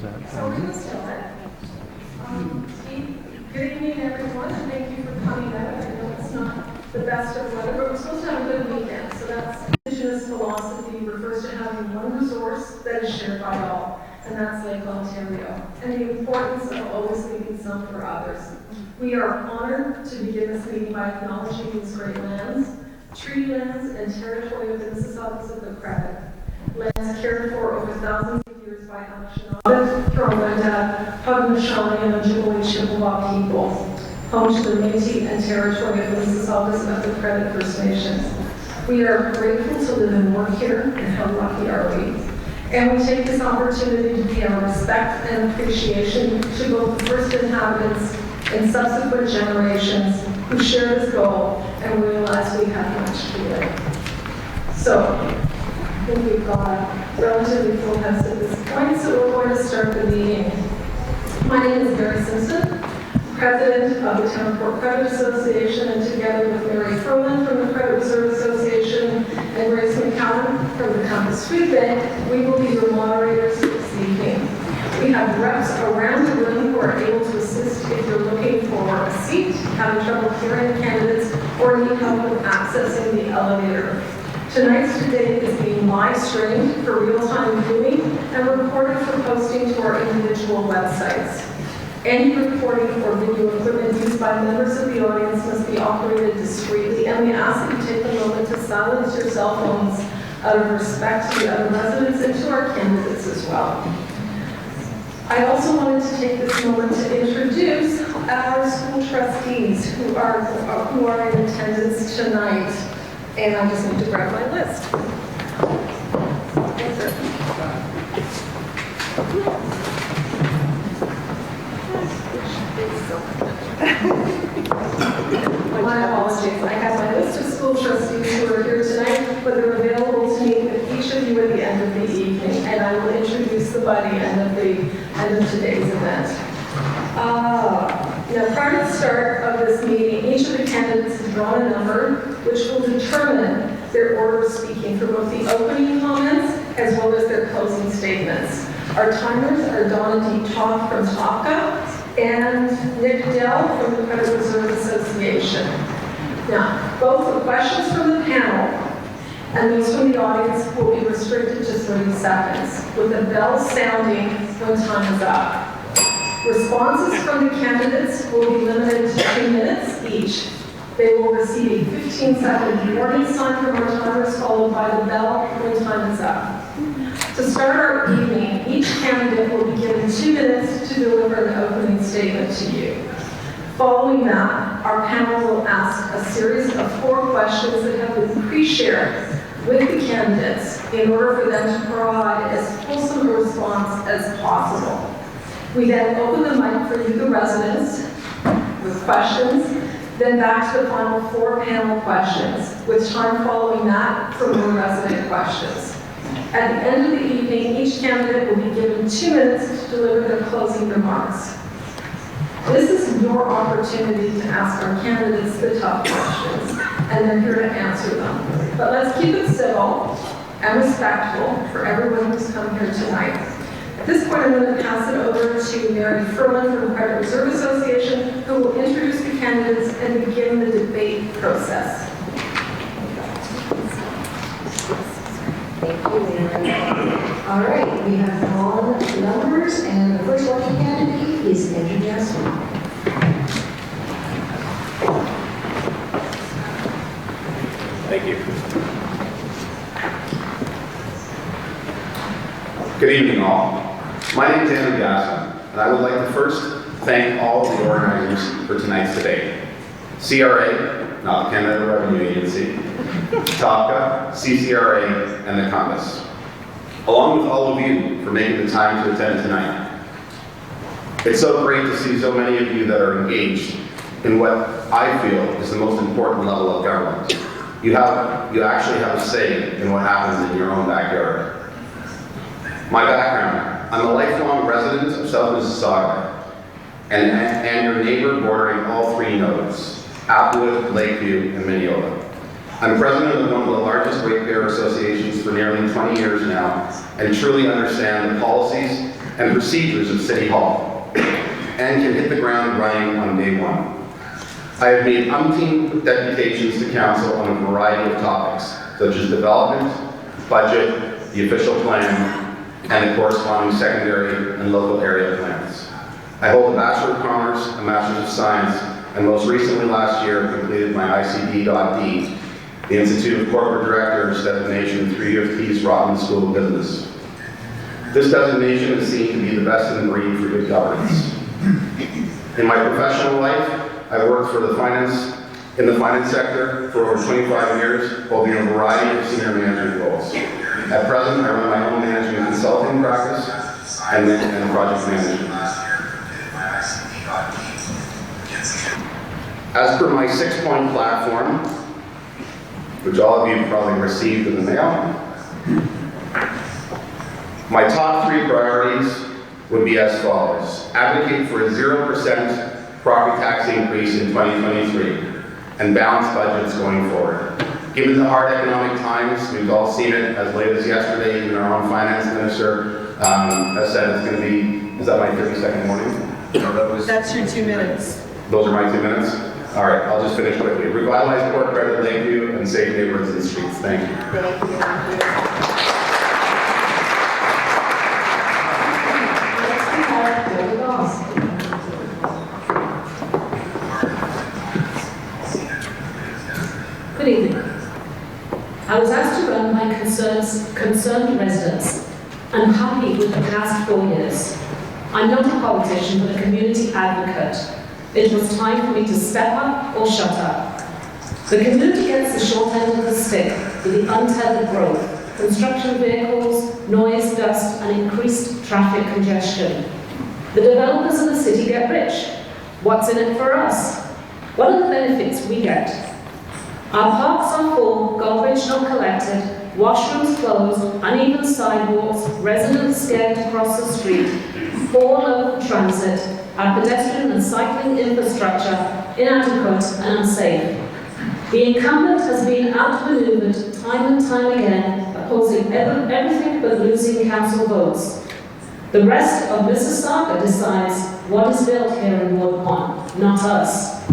is that? Good evening, everyone, and thank you for coming out. I know it's not the best of weather, but we're supposed to have a good weekend. So that's Indigenous philosophy refers to having one resource that is shared by all, and that's Lake Ontario, and the importance of always leaving some for others. We are honored to begin this meeting by acknowledging these great lands, treaty lands, and territory within the Mississaugas of the Credit. Lands cared for over thousands of years by Anishinaabe, Huron-Wendat, Haudenosaunee, and Ojibwe Chippewa people, home to the Métis and territory of the Mississaugas of the Credit First Nations. We are grateful to live and work here, and how lucky are we? And we take this opportunity to pay our respect and appreciation to both the first inhabitants and subsequent generations who share this goal and realize we have much to give. So, I think we've got relatively full heads at this point, so we're going to start the meeting. My name is Mary Simpson, President of the Town Port Credit Association, and together with Mary Furlan from the Credit Reserve Association and Grace McCallum from the Compass Food Bank, we will be your moderators this evening. We have reps around the room who are able to assist if you're looking for a seat, having trouble hearing candidates, or need help with accessing the elevator. Tonight's debate is being live streamed for real-time viewing and recorded for posting to our individual websites. Any recording or video equipment used by members of the audience must be operated discreetly, and we ask that you take a moment to silence your cell phones out of respect to the other residents and to our candidates as well. I also wanted to take this moment to introduce our school trustees who are in attendance tonight. And I just need to grab my list. My apologies. I have my list of school trustees who are here tonight, but they're available to meet with each of you at the end of the evening, and I will introduce them by the end of today's event. Now, prior to the start of this meeting, each of the candidates has drawn a number which will determine their order of speaking for both the opening comments as well as their closing statements. Our timers are Donna D. Toth from TOPCA and Nick Dell from the Credit Reserve Association. Now, both the questions from the panel and those from the audience will be restricted to 30 seconds, with a bell sounding when time is up. Responses from the candidates will be limited to 2 minutes each. They will receive a 15-second warning sign from our timers, followed by the bell when time is up. To start our evening, each candidate will be given 2 minutes to deliver an opening statement to you. Following that, our panel will ask a series of 4 questions that have been pre-shared with the candidates in order for them to provide as fulsome a response as possible. We then open the mic for you, the residents, with questions, then back to the final 4 panel questions, with time following that for more resident questions. At the end of the evening, each candidate will be given 2 minutes to deliver their closing remarks. This is your opportunity to ask our candidates the tough questions, and they're here to answer them. But let's keep it civil and respectful for everyone who's come here tonight. At this point, I'm going to pass it over to Mary Furlan from the Credit Reserve Association, who will introduce the candidates and begin the debate process. Thank you, Mary. All right, we have drawn numbers, and the first lucky candidate is Andrew Gassmann. Thank you. Good evening, all. My name is Andrew Gassmann, and I would like to first thank all of the organizers for tonight's debate. CRA, not the Canada Revenue Agency, TOPCA, CCRA, and the Compass, along with all of you for making the time to attend tonight. It's so great to see so many of you that are engaged in what I feel is the most important level of government. You actually have a say in what happens in your own backyard. My background: I'm a lifelong resident of South Mississauga and your neighbor bordering all 3 nodes, Applewood, Lakeview, and Minneota. I'm president of one of the largest ratepayer associations for nearly 20 years now, and truly understand the policies and procedures of City Hall, and can hit the ground running on day one. I have made umpteen deputations to council on a variety of topics, such as development, budget, the official plan, and the corresponding secondary and local area plans. I hold a Bachelor of Commerce, a Master's of Science, and most recently last year completed my ICD.D, the Institute of Corporate Directors designation through U of T's Rotman School of Business. This designation is seen to be the best in the breed for good governance. In my professional life, I worked in the finance sector for over 25 years, holding a variety of senior management roles. At present, I run my own management consulting practice and project management. As per my 6-point platform, which all of you probably received in the mail, my top 3 priorities would be as follows. Advocate for a 0% property tax increase in 2023 and balanced budgets going forward. Given the hard economic times, we've all seen it as late as yesterday, even our own finance minister has said it's going to be, is that my 30-second warning? No, That's your 2 minutes. those are my 2 minutes? All right, I'll just finish quickly. Revitalize Port Credit, Lakeview, and safe neighborhoods and streets. Thank you. Deborah Goss. Good evening. I was asked to run my concerned residents. I'm happy with the past 4 years. I'm not a politician, but a community advocate. It was time for me to step up or shut up. The community gets the short end of the stick with the untethered growth, construction vehicles, noise, dust, and increased traffic congestion. The developers in the city get rich. What's in it for us? What are the benefits we get? Our parks are full, garbage not collected, washrooms closed, uneven sidewalks, residents scared to cross the street, poor local transit, our pedestrian and cycling infrastructure inadequate and unsafe. The incumbent has been outmaneuvered time and time again, opposing everything but losing council votes. The rest of Mississauga decides what is built here in Ward 1, not us.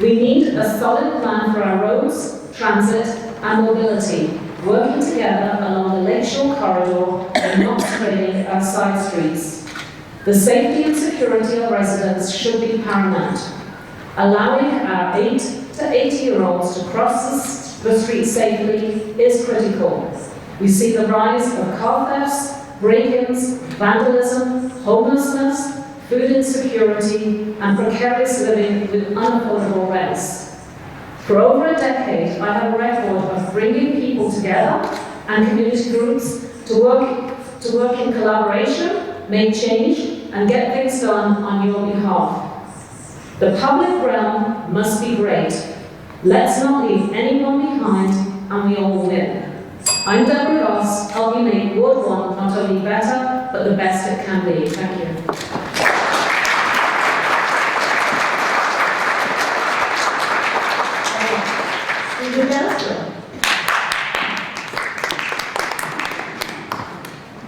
We need a solid plan for our roads, transit, and mobility, working together along the Lakeshore corridor and not straying our side streets. The safety and security of residents should be paramount. Allowing our 8 to 80-year-olds to cross the street safely is critical. We see the rise of car thefts, break-ins, vandalism, homelessness, food insecurity, and precarious living with unaffordable rents. For over a decade, I have a record of bringing people together and community groups to work in collaboration, make change, and get things done on your behalf. The public realm must be great. Let's not leave anyone behind, and we all win. I'm Deborah Goss, helping make Ward 1 not only better, but the best it can be. Thank you.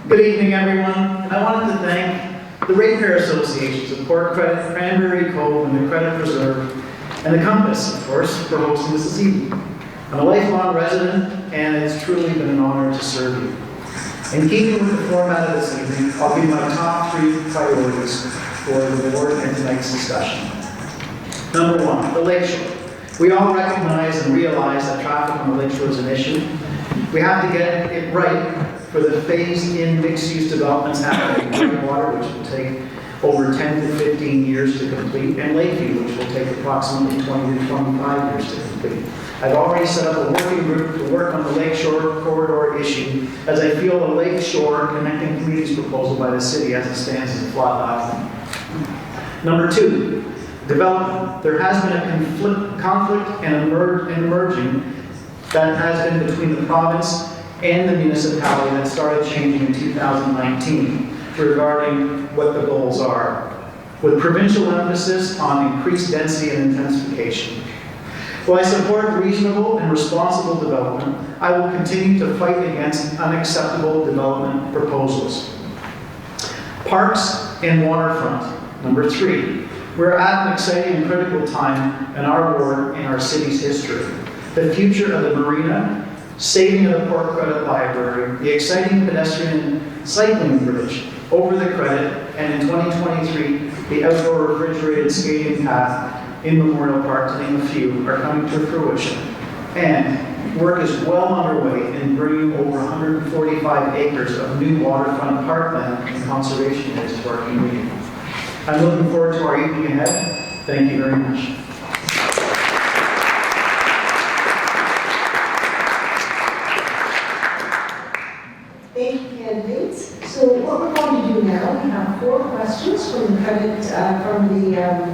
Good evening, everyone. And I wanted to thank the Ratepayers Associations of Port Credit, Cranberry, Cove, and the Credit Preserve, and the Compass, of course, for hosting this evening. I'm a lifelong resident, and it's truly been an honor to serve you. In keeping with the format of this evening, I'll give my top 3 priorities for the board and tonight's discussion. Number 1, the Lakeshore. We all recognize and realize that traffic on the Lakeshore is an issue. We have to get it right for the phased-in mixed-use developments happening in Whitewater, which will take over 10 to 15 years to complete, and Lakeview, which will take approximately 20 to 25 years to complete. I've already set up a working group to work on the Lakeshore corridor issue, as I feel the Lakeshore Connecting Communities proposal by the city as it stands is a flawed document. Number 2, development. There has been a conflict and emerging that has been between the province and the municipality that started changing in 2019 regarding what the goals are, with provincial emphasis on increased density and intensification. While I support reasonable and responsible development, I will continue to fight against unacceptable development proposals. Parks and waterfront. Number 3, we're at an exciting and critical time in our ward and our city's history. The future of the marina, saving of the Port Credit Library, the exciting pedestrian and cycling bridge over the credit, and in 2023, the outdoor refrigerated skating path in Memorial Park, to name a few, are coming to fruition. And work is well underway in bringing over 145 acres of new waterfront parkland and conservation areas to our community. I'm looking forward to our evening ahead. Thank you very much. Thank you, candidates. So what we're going to do now, we have 4 questions from the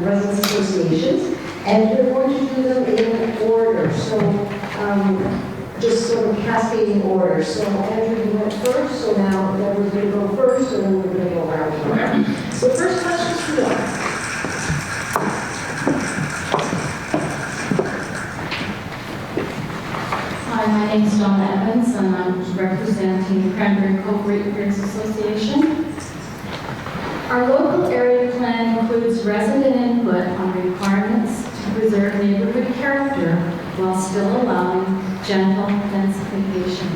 residents associations, and we're going to do them in order. So just sort of cascading order. So Andrew, you went first, so now Deborah's going to go first, and then we're going to go around and around. So first question is for you. Hi, my name is Donna Evans, and I'm representing Cranberry Cove Ratepayers Association. Our local area plan includes resident input on requirements to preserve neighborhood character while still allowing gentle densification.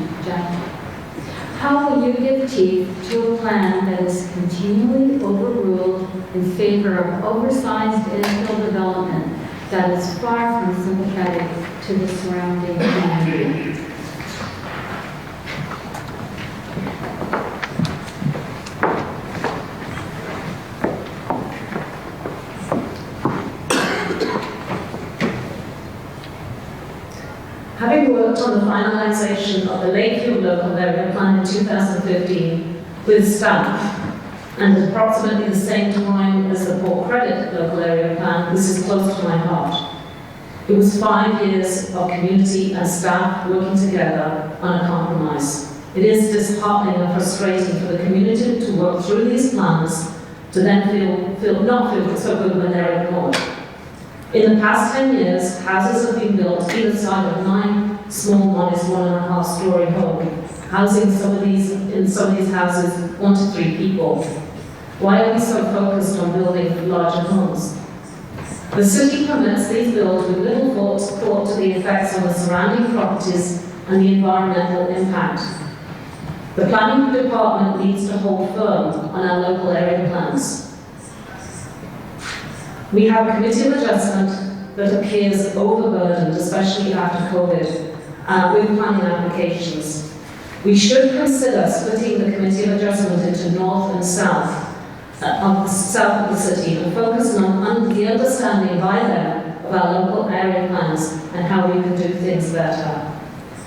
How will you give teeth to a plan that is continually overruled in favor of oversized infill development that is far from sympathetic to the surrounding community? Having worked on the finalization of the Lakeshore local area plan in 2015 with staff, and at approximately the same time as the Port Credit local area plan, this is close to my heart. It was 5 years of community and staff working together on a compromise. It is disheartening and frustrating for the community to work through these plans to then not feel so good when they're ignored. In the past 10 years, houses have been built either side of 9 small, modest 1.5-story homes, housing in some of these houses 1 to 3 people. Why are we so focused on building larger homes? The city permits these builds with little thought to the effects on the surrounding properties and the environmental impact. The planning department needs to hold firm on our local area plans. We have a committee of adjustment that appears overburdened, especially after COVID, with planning applications. We should consider splitting the committee of adjustment into north and south of the city and focusing on the understanding by them of our local area plans and how we can do things better.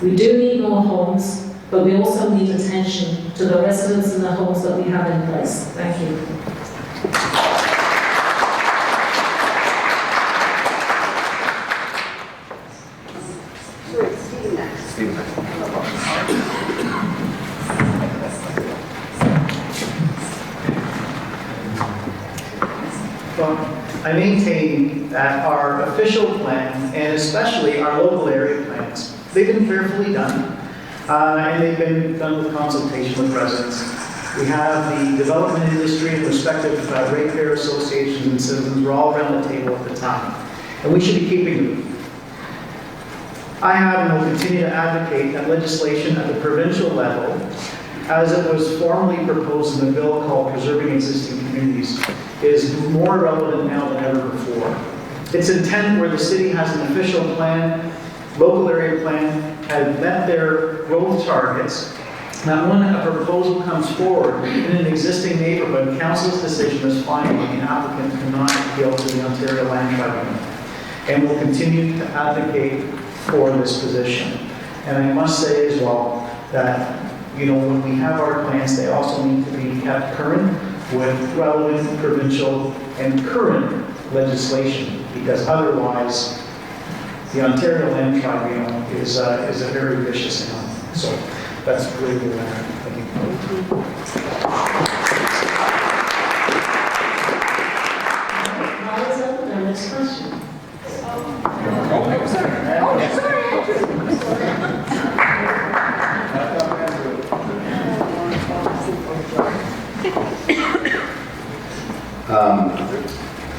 We do need more homes, but we also need attention to the residents and the homes that we have in place. Thank you. I maintain that our official plan, and especially our local area plans, they've been carefully done, and they've been done with consultation with residents. We have the development industry and respective ratepayer associations and citizens were all around the table at the time, and we should be keeping them. I have and will continue to advocate that legislation at the provincial level, as it was formally proposed in the bill called Preserving Existing Communities, is more relevant now than ever before. Its intent, where the city has an official plan, local area plan, had met their growth targets, that when a proposal comes forward in an existing neighborhood, council's decision is final and the applicant cannot appeal to the Ontario Land Tribunal. And will continue to advocate for this position. And I must say as well that, when we have our plans, they also need to be kept current with relevant provincial and current legislation, because otherwise the Ontario Land Tribunal is a very vicious animal. So that's really where we're at. Thank you. Now is up the next question.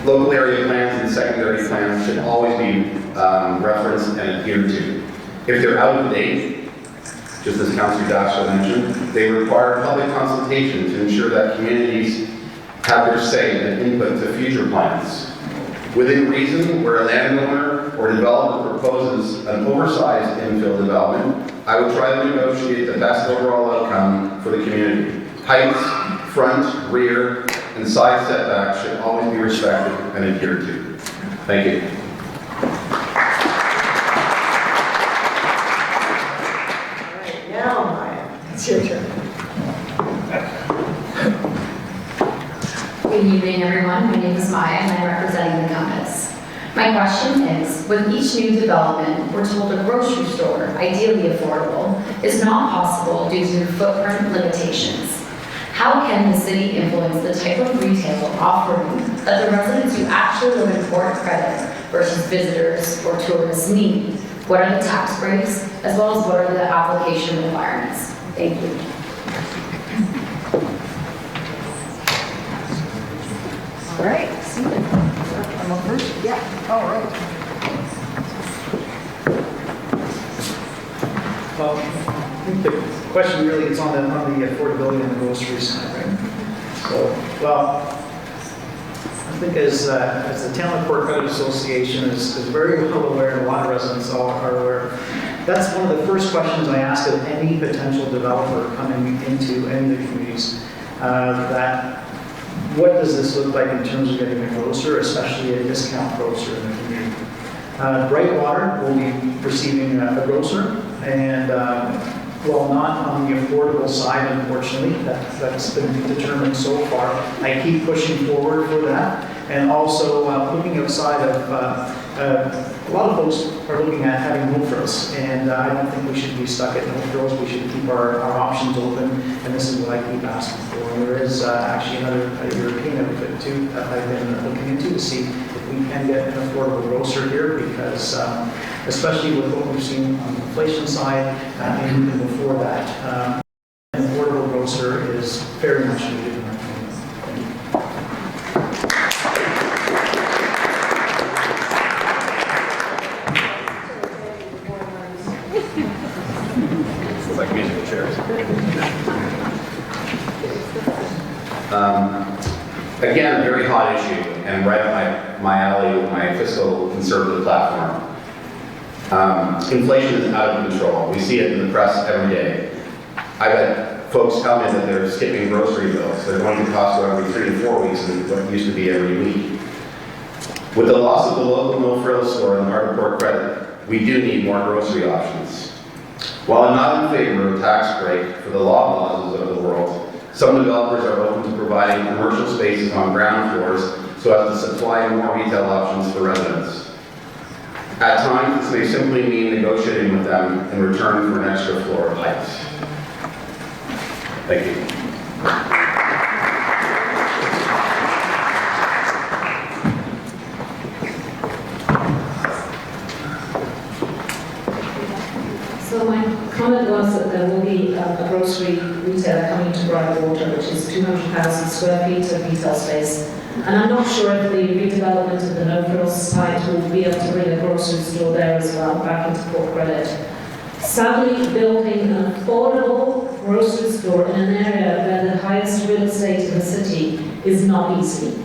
Local area plans and secondary plans should always be referenced and adhered to. If they're out of date, just as Councillor Dasko mentioned, they require public consultation to ensure that communities have their say and input to future plans. Within reason, where a landowner or developer proposes an oversized infill development, I would try to negotiate the best overall outcome for the community. Heights, front, rear, and side setbacks should always be respected and adhered to. Thank you. All right, now, Maya, it's your turn. Good evening, everyone. My name is Maya, and I'm representing the Compass. My question is, with each new development, we're told a grocery store, ideally affordable, is not possible due to footprint limitations. How can the city influence the type of retail offering that the residents who actually live in Port Credit versus visitors or tourists need? What are the tax breaks, as well as what are the application requirements? Thank you. All right, Stephen. I'm up first? Yeah, all right. Well, I think the question really is on the affordability on the grocery side, right? So, well, I think as the Town of Port Credit Association is very well aware, and a lot of residents are aware, that's one of the first questions I ask of any potential developer coming into any of the communities, that what does this look like in terms of getting a grocer, especially a discount grocer in the community? Brightwater will be receiving a grocer, and while not on the affordable side, unfortunately, that's been determined so far. I keep pushing forward for that, and also looking outside of, a lot of folks are looking at having no frills, and I don't think we should be stuck at no frills. We should keep our options open, and this is what I keep asking for. And there is actually another European outfit too that I've been looking into to see if we can get an affordable grocer here, because especially with what we've seen on the inflation side and even before that, an affordable grocer is very much needed in our community. Thank you. It's like musical chairs. Again, a very hot issue, and right up my alley with my fiscal conservative platform. Inflation is out of control. We see it in the press every day. I've had folks tell me that they're skipping grocery bills. They're going to Costco every 3 to 4 weeks, and what used to be every week. With the loss of the local no-frills store in the heart of Port Credit, we do need more grocery options. While I'm not in favor of a tax break for the Loblaws of the world, some developers are open to providing commercial spaces on ground floors so as to supply more retail options for residents. At times, this may simply mean negotiating with them in return for an extra floor of heights. Thank you. So my comment was that there will be a grocery retailer coming to Brightwater, which is 200,000 square feet of retail space. And I'm not sure if the redevelopment of the no-frills site will be able to bring a grocery store there as well, back into Port Credit. Sadly, building an affordable grocery store in an area where the highest real estate in the city is not easy.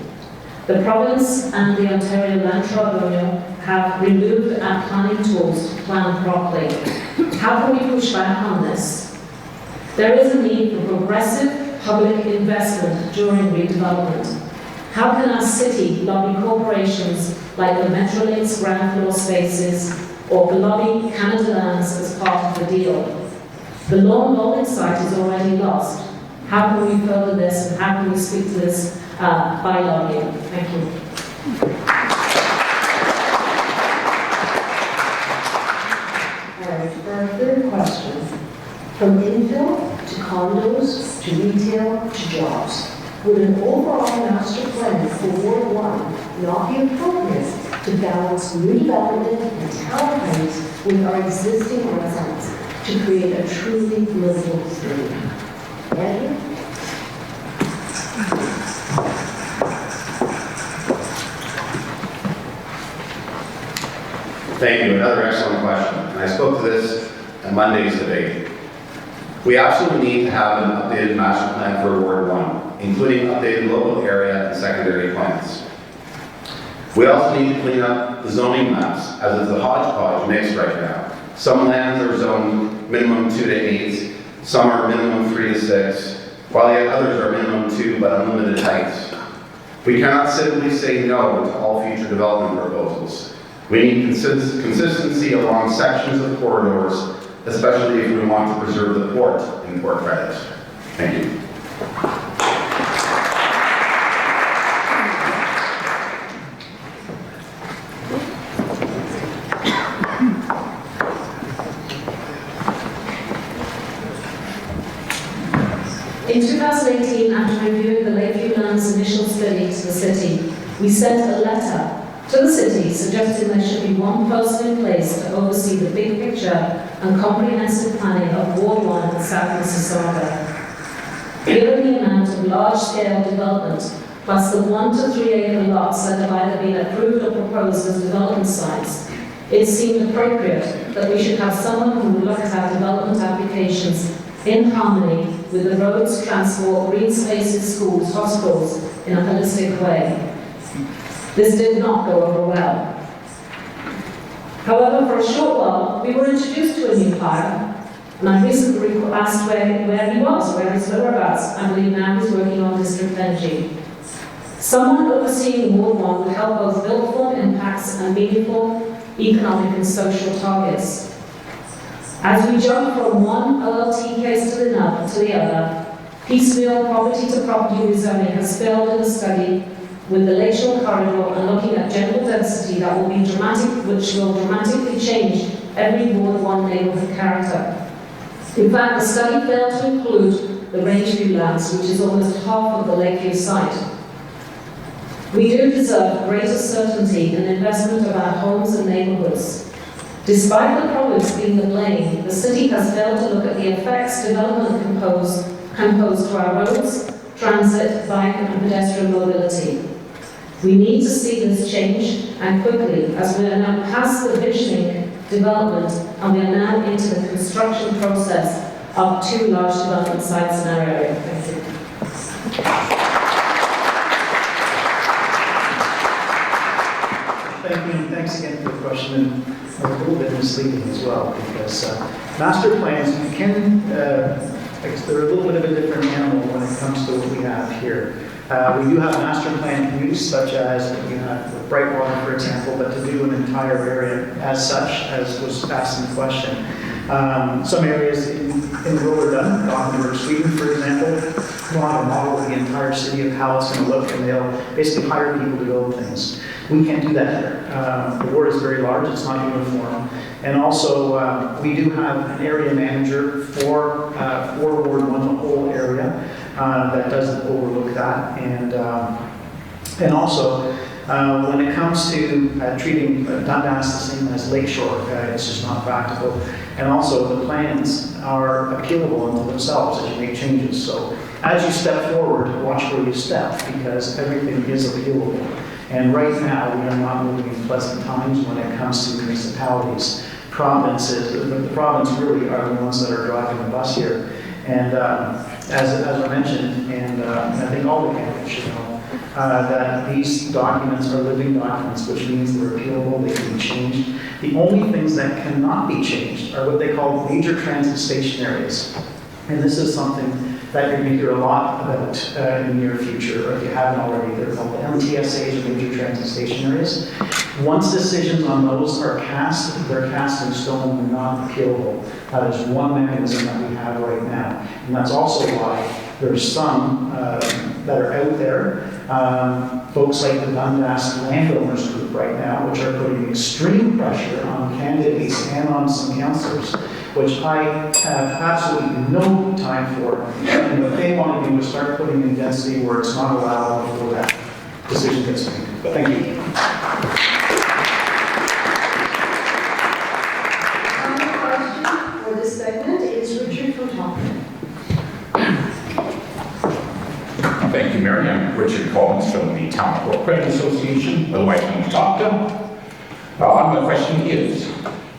The province and the Ontario Land Tribunal have removed our planning tools to plan properly. How can we push back on this? There is a need for progressive public investment during redevelopment. How can our city lobby corporations like the Metrolinx ground floor spaces or lobby Canada Lands as part of the deal? The lawn bowling site is already lost. How can we further this, and how can we speak to this by lobbying? Thank you. All right, for our third question, from infill to condos to retail to jobs, would an overall master plan for Ward 1 not be appropriate to balance new development and town homes with our existing residents to create a truly livable city? Andrew? Thank you. Another excellent question. And I spoke to this at Monday's debate. We absolutely need to have an updated master plan for Ward 1, including updated local area and secondary plans. We also need to clean up the zoning maps, as it's a hodgepodge mix right now. Some lands are zoned minimum 2 to 8, some are minimum 3 to 6, while the others are minimum 2 but unlimited heights. We cannot simply say no to all future development proposals. We need consistency along sections of corridors, especially if we want to preserve the port in Port Credit. Thank you. In 2018, after reviewing the Lakeview Land's initial study to the city, we sent a letter to the city suggesting there should be one person in place to oversee the big picture and comprehensive planning of Ward 1 in South Mississauga. Given the amount of large-scale development, plus the 1 to 3 acre lots that have either been approved or proposed as development sites, it seemed appropriate that we should have someone who would look at our development applications in harmony with the roads, transport, green spaces, schools, hospitals in a holistic way. This did not go over well. However, for a short while, we were introduced to a new hire, and I recently asked where he was, where his whereabouts. I believe now he's working on district energy. Someone overseeing Ward 1 would help both build form impacts and meaningful economic and social targets. As we jump from one OLT case to the other, piecemeal property-to-property rezoning has failed in the study with the Lakeshore corridor and looking at general density that will be which will dramatically change every Ward 1 neighbourhood character. In fact, the study failed to include the Rangeview lands, which is almost half of the Lakeview site. We do deserve greater certainty in investment of our homes and neighbourhoods. Despite the province being the blame, the city has failed to look at the effects development can pose to our roads, transit, bike and pedestrian mobility. We need to see this change, and quickly, as we are now past the visioning development and we are now into the construction process of 2 large development sites in our area. Thank you. Thank you, and thanks again for the question, and a little bit misleading as well, because master plans, you can, they're a little bit of a different animal when it comes to what we have here. We do have master plan communities, such as we have with Brightwater, for example, but to do an entire area as such, as was asked in the question. Some areas in the road are done. Gothenburg, Sweden, for example, will have a model of the entire city of how it's going to look, and they'll basically hire people to build things. We can't do that here. The ward is very large, it's not uniform. And also, we do have an area manager for Ward 1, the whole area, that doesn't overlook that. And also, when it comes to treating Dundas the same as Lakeshore, it's just not practical. And also, the plans are appealable unto themselves as you make changes. So, as you step forward, watch where you step, because everything is appealable. And right now, we are not moving in pleasant times when it comes to municipalities. Provinces, the province really are the ones that are driving the bus here. And as I mentioned, and I think all the candidates should know, that these documents are living documents, which means they're appealable, they can be changed. The only things that cannot be changed are what they call major transit station areas. And this is something that you're going to hear a lot about in the near future, or if you haven't already. They're called the MTSAs, or major transit station areas. Once decisions on those are cast, they're cast in stone and not appealable. That is one mechanism that we have right now. And that's also why there's some that are out there, folks like the Dundas Landowners Group right now, which are putting extreme pressure on candidates and on some councillors, which I have absolutely no time for. And what they want to do is start putting in density where it's not allowed before that decision gets made. But thank you. Final question for this segment is Richard from TOPCA. Thank you, Mary. I'm Richard Collins from the Town Port Credit Association, otherwise known as TOPCA. My question is,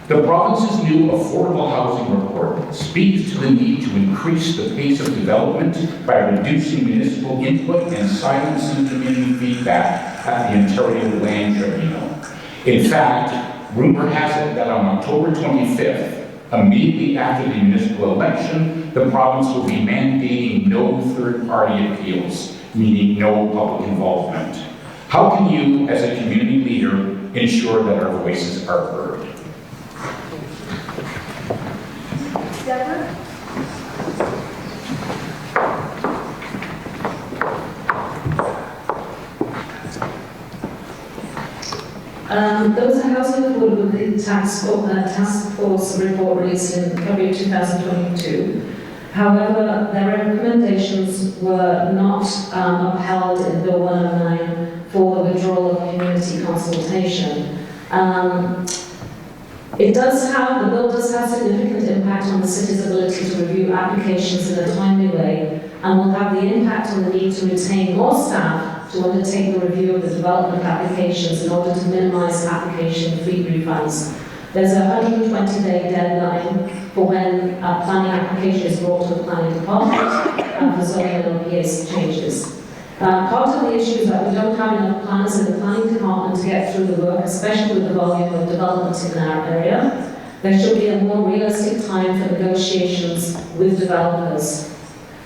the province's new affordable housing report speaks to the need to increase the pace of development by reducing municipal input and silencing community feedback at the Ontario Land Tribunal. In fact, rumor has it that on October 25th, immediately after the municipal election, the province will be mandating no third-party appeals, meaning no public involvement. How can you, as a community leader, ensure that our voices are heard? Deborah? There was a housing affordability task force report released in February 2022. However, their recommendations were not upheld in Bill 109 for the withdrawal of community consultation. The bill does have significant impact on the city's ability to review applications in a timely way, and will have the impact on the need to retain more staff to undertake the review of the development applications in order to minimise application fee refunds. There's a 120-day deadline for when a planning application is brought to the planning department for zoning and LPA changes. Part of the issue is that we don't have enough planners in the planning department to get through the work, especially with the volume of development in our area. There should be a more realistic time for negotiations with developers.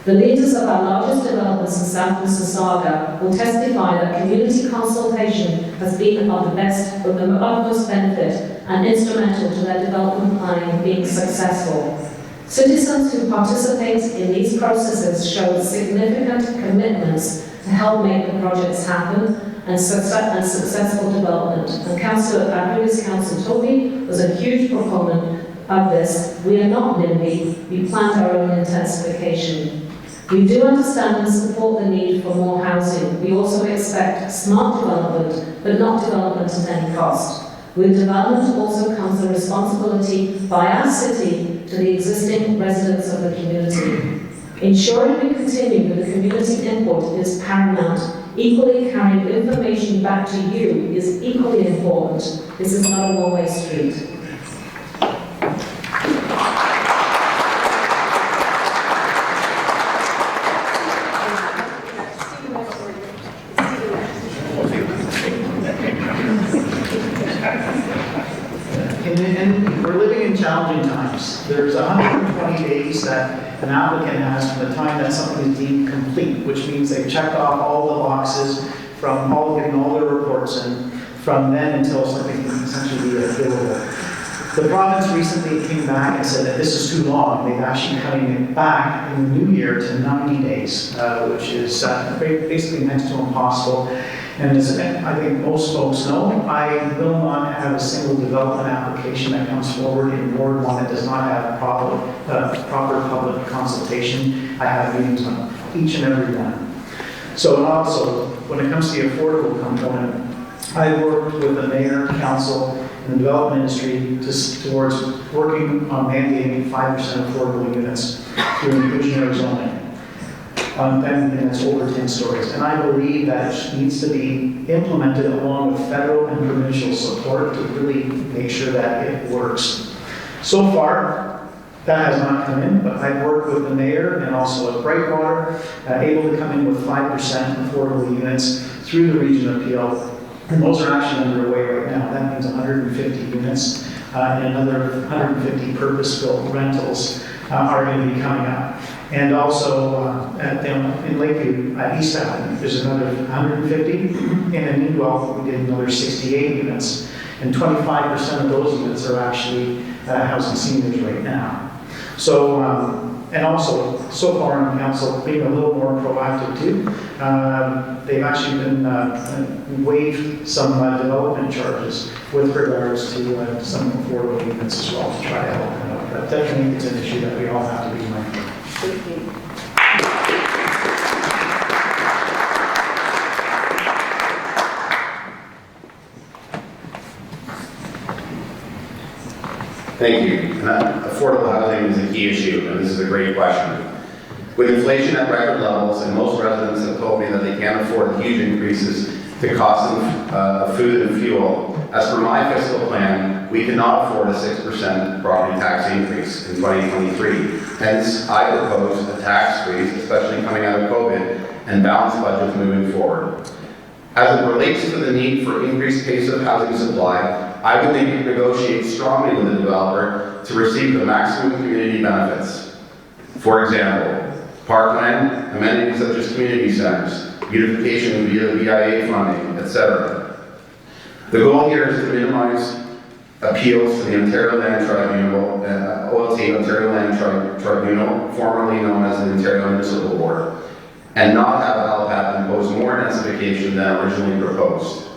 The leaders of our largest developers in South Mississauga will testify that community consultation has been of the utmost benefit and instrumental to their development planning being successful. Citizens who participate in these processes show significant commitments to help make the projects happen and successful development. And our previous councillor Toby was a huge proponent of this. We are not NIMBY, we planned our own intensification. We do understand and support the need for more housing. We also expect smart development, but not development at any cost. With development also comes the responsibility by our city to the existing residents of the community. Ensuring we continue with the community input is paramount. Equally, carrying information back to you is equally important. This is not a one-way street. And we're living in challenging times. There's 120 days that an applicant has from the time that something is deemed complete, which means they've checked off all the boxes from getting all their reports in, from then until something can essentially be available. The province recently came back and said that this is too long. They've actually cutting it back in the new year to 90 days, which is basically next to impossible. And as I think most folks know, I will not have a single development application that comes forward in Ward 1 that does not have proper public consultation. I have meetings on each and every one. So, and also, when it comes to the affordable component, I worked with the mayor, council, and the development industry towards working on mandating 5% affordable units through inclusionary zoning. And it's over 10 stories. And I believe that needs to be implemented along with federal and provincial support to really make sure that it works. So far, that has not come in, but I've worked with the mayor and also at Brightwater, able to come in with 5% affordable units through the region appeal. And those are actually underway right now. That means 150 units and another 150 purpose-built rentals are going to be coming up. And also in Lakeview, East Avenue, there's another 150. And in Meanwhile, we did another 68 units. And 25% of those units are actually housing seniors right now. So, and also, so far in council, being a little more proactive too, they've actually been waived some development charges with regards to some affordable units as well to try to help them out. But definitely it's an issue that we all have to be mindful of. Thank you. Affordable housing is a key issue, and this is a great question. With inflation at record levels, and most residents have told me that they can't afford the huge increases to cost of food and fuel, as per my fiscal plan, we cannot afford a 6% property tax increase in 2023. Hence, I propose a tax freeze, especially coming out of COVID, and balanced budgets moving forward. As it relates to the need for increased pace of housing supply, I would negotiate strongly with the developer to receive the maximum community benefits. For example, parkland, amenities such as community centers, beautification via VIA funding, etc. The goal here is to minimize appeals to the Ontario Land Tribunal, OLT, Ontario Land Tribunal, formerly known as the Ontario Municipal Board, and not have LPAP impose more densification than originally proposed.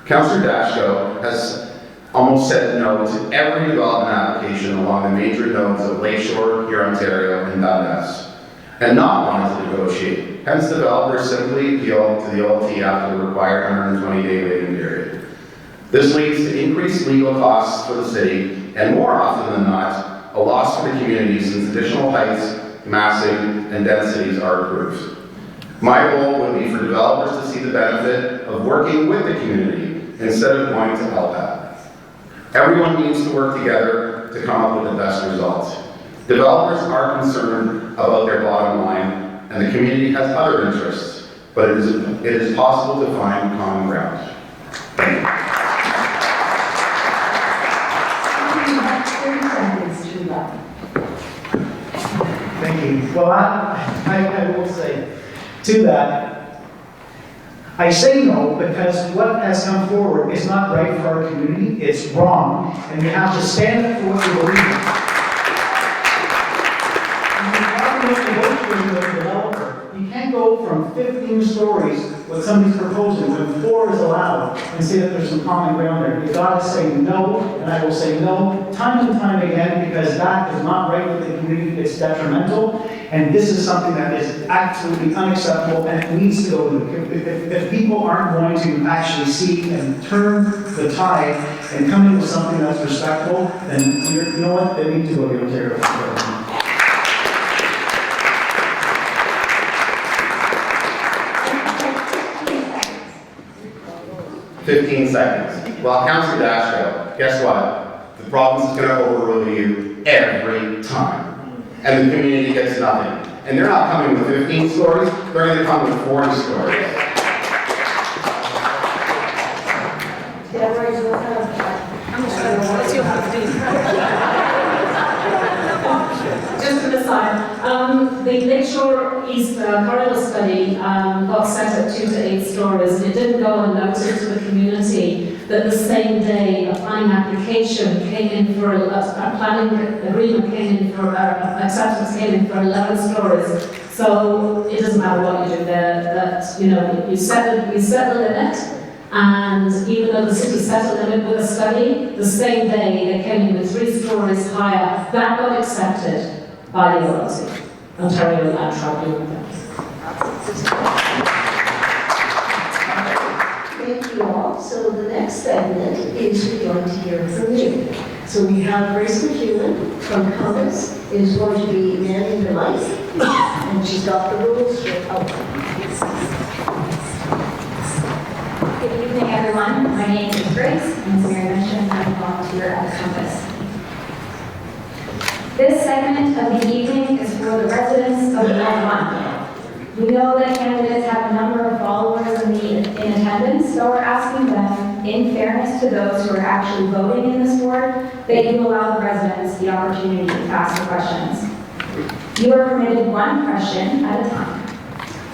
Councillor Dasko has almost said no to every development application along the major nodes of Lakeshore, here Ontario, and Dundas, and not wanted to negotiate. Hence, developers simply appeal to the OLT after the required 120-day waiting period. This leads to increased legal costs for the city, and more often than not, a loss for the community since additional heights, massing, and densities are approved. My goal would be for developers to see the benefit of working with the community instead of going to LPAP. Everyone needs to work together to come up with the best results. Developers are concerned about their bottom line, and the community has other interests, but it is possible to find common ground. Thank you. 30 seconds to that. Thank you. Well, I will say to that, I say no because what has come forward is not right for our community, it's wrong, and you have to stand up for what you believe in. And you're negotiating with a developer. You can't go from 15 stories, what somebody's proposing, when 4 is allowed, and say that there's some common ground there. You've got to say no, and I will say no time and time again, because that is not right for the community, it's detrimental. And this is something that is absolutely unacceptable, and it needs to go. If people aren't going to actually see and turn the tide and come in with something that's respectful, then you know what? They need to go to the Ontario government. 15 seconds. Well, Councillor Dasko, guess what? The province is going to overrule you every time. And the community gets nothing. And they're not coming with 15 stories, they're going to come with 40 stories. Deborah, you want Just an aside, the Lakeshore East corridor study got set at 2 to 8 stories, and it didn't go unnoticed to the community that the same day a planning application came in for a planning agreement came in for acceptance came in for 11 stories. So it doesn't matter what you do there. That you set the limit. And even though the city set a limit with a study, the same day they came in with 3 stories higher. That got accepted by the OLT, Ontario Land Tribunal. Thank you all. So the next segment is we're going to hear from you. So we have Grace McEwen from Compass is going to be manning the mic, and she's got the rules for outline. Good evening, everyone. My name is Grace, and as Mary mentioned, I'm a volunteer at Compass. This segment of the evening is for the residents of Ward 1. We know that candidates have a number of followers in attendance, so we're asking them, in fairness to those who are actually voting in this ward, that you allow the residents the opportunity to ask the questions. You are permitted 1 question at a time.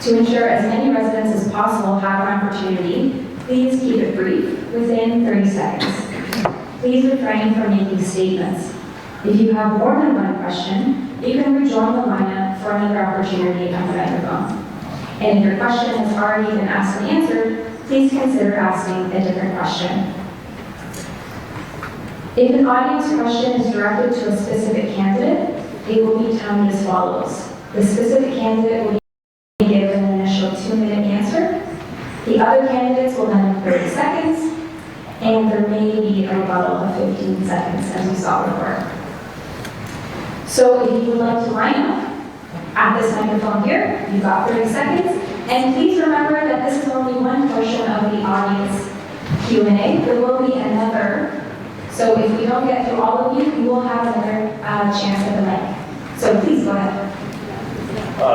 To ensure as many residents as possible have an opportunity, please keep it brief, within 30 seconds. Please refrain from making statements. If you have more than 1 question, you can rejoin the lineup for another opportunity on the microphone. And if your question has already been asked and answered, please consider asking a different question. If an audience question is directed to a specific candidate, it will be timed as follows. The specific candidate will be given an initial 2-minute answer. The other candidates will then have 30 seconds, and there may be a rebuttal of 15 seconds, as we saw before. So if you would like to line up, at this microphone here. You've got 30 seconds. And please remember that this is only one portion of the audience Q&A. There will be another. So if we don't get through all of you, you will have another chance at the mic. So please go ahead.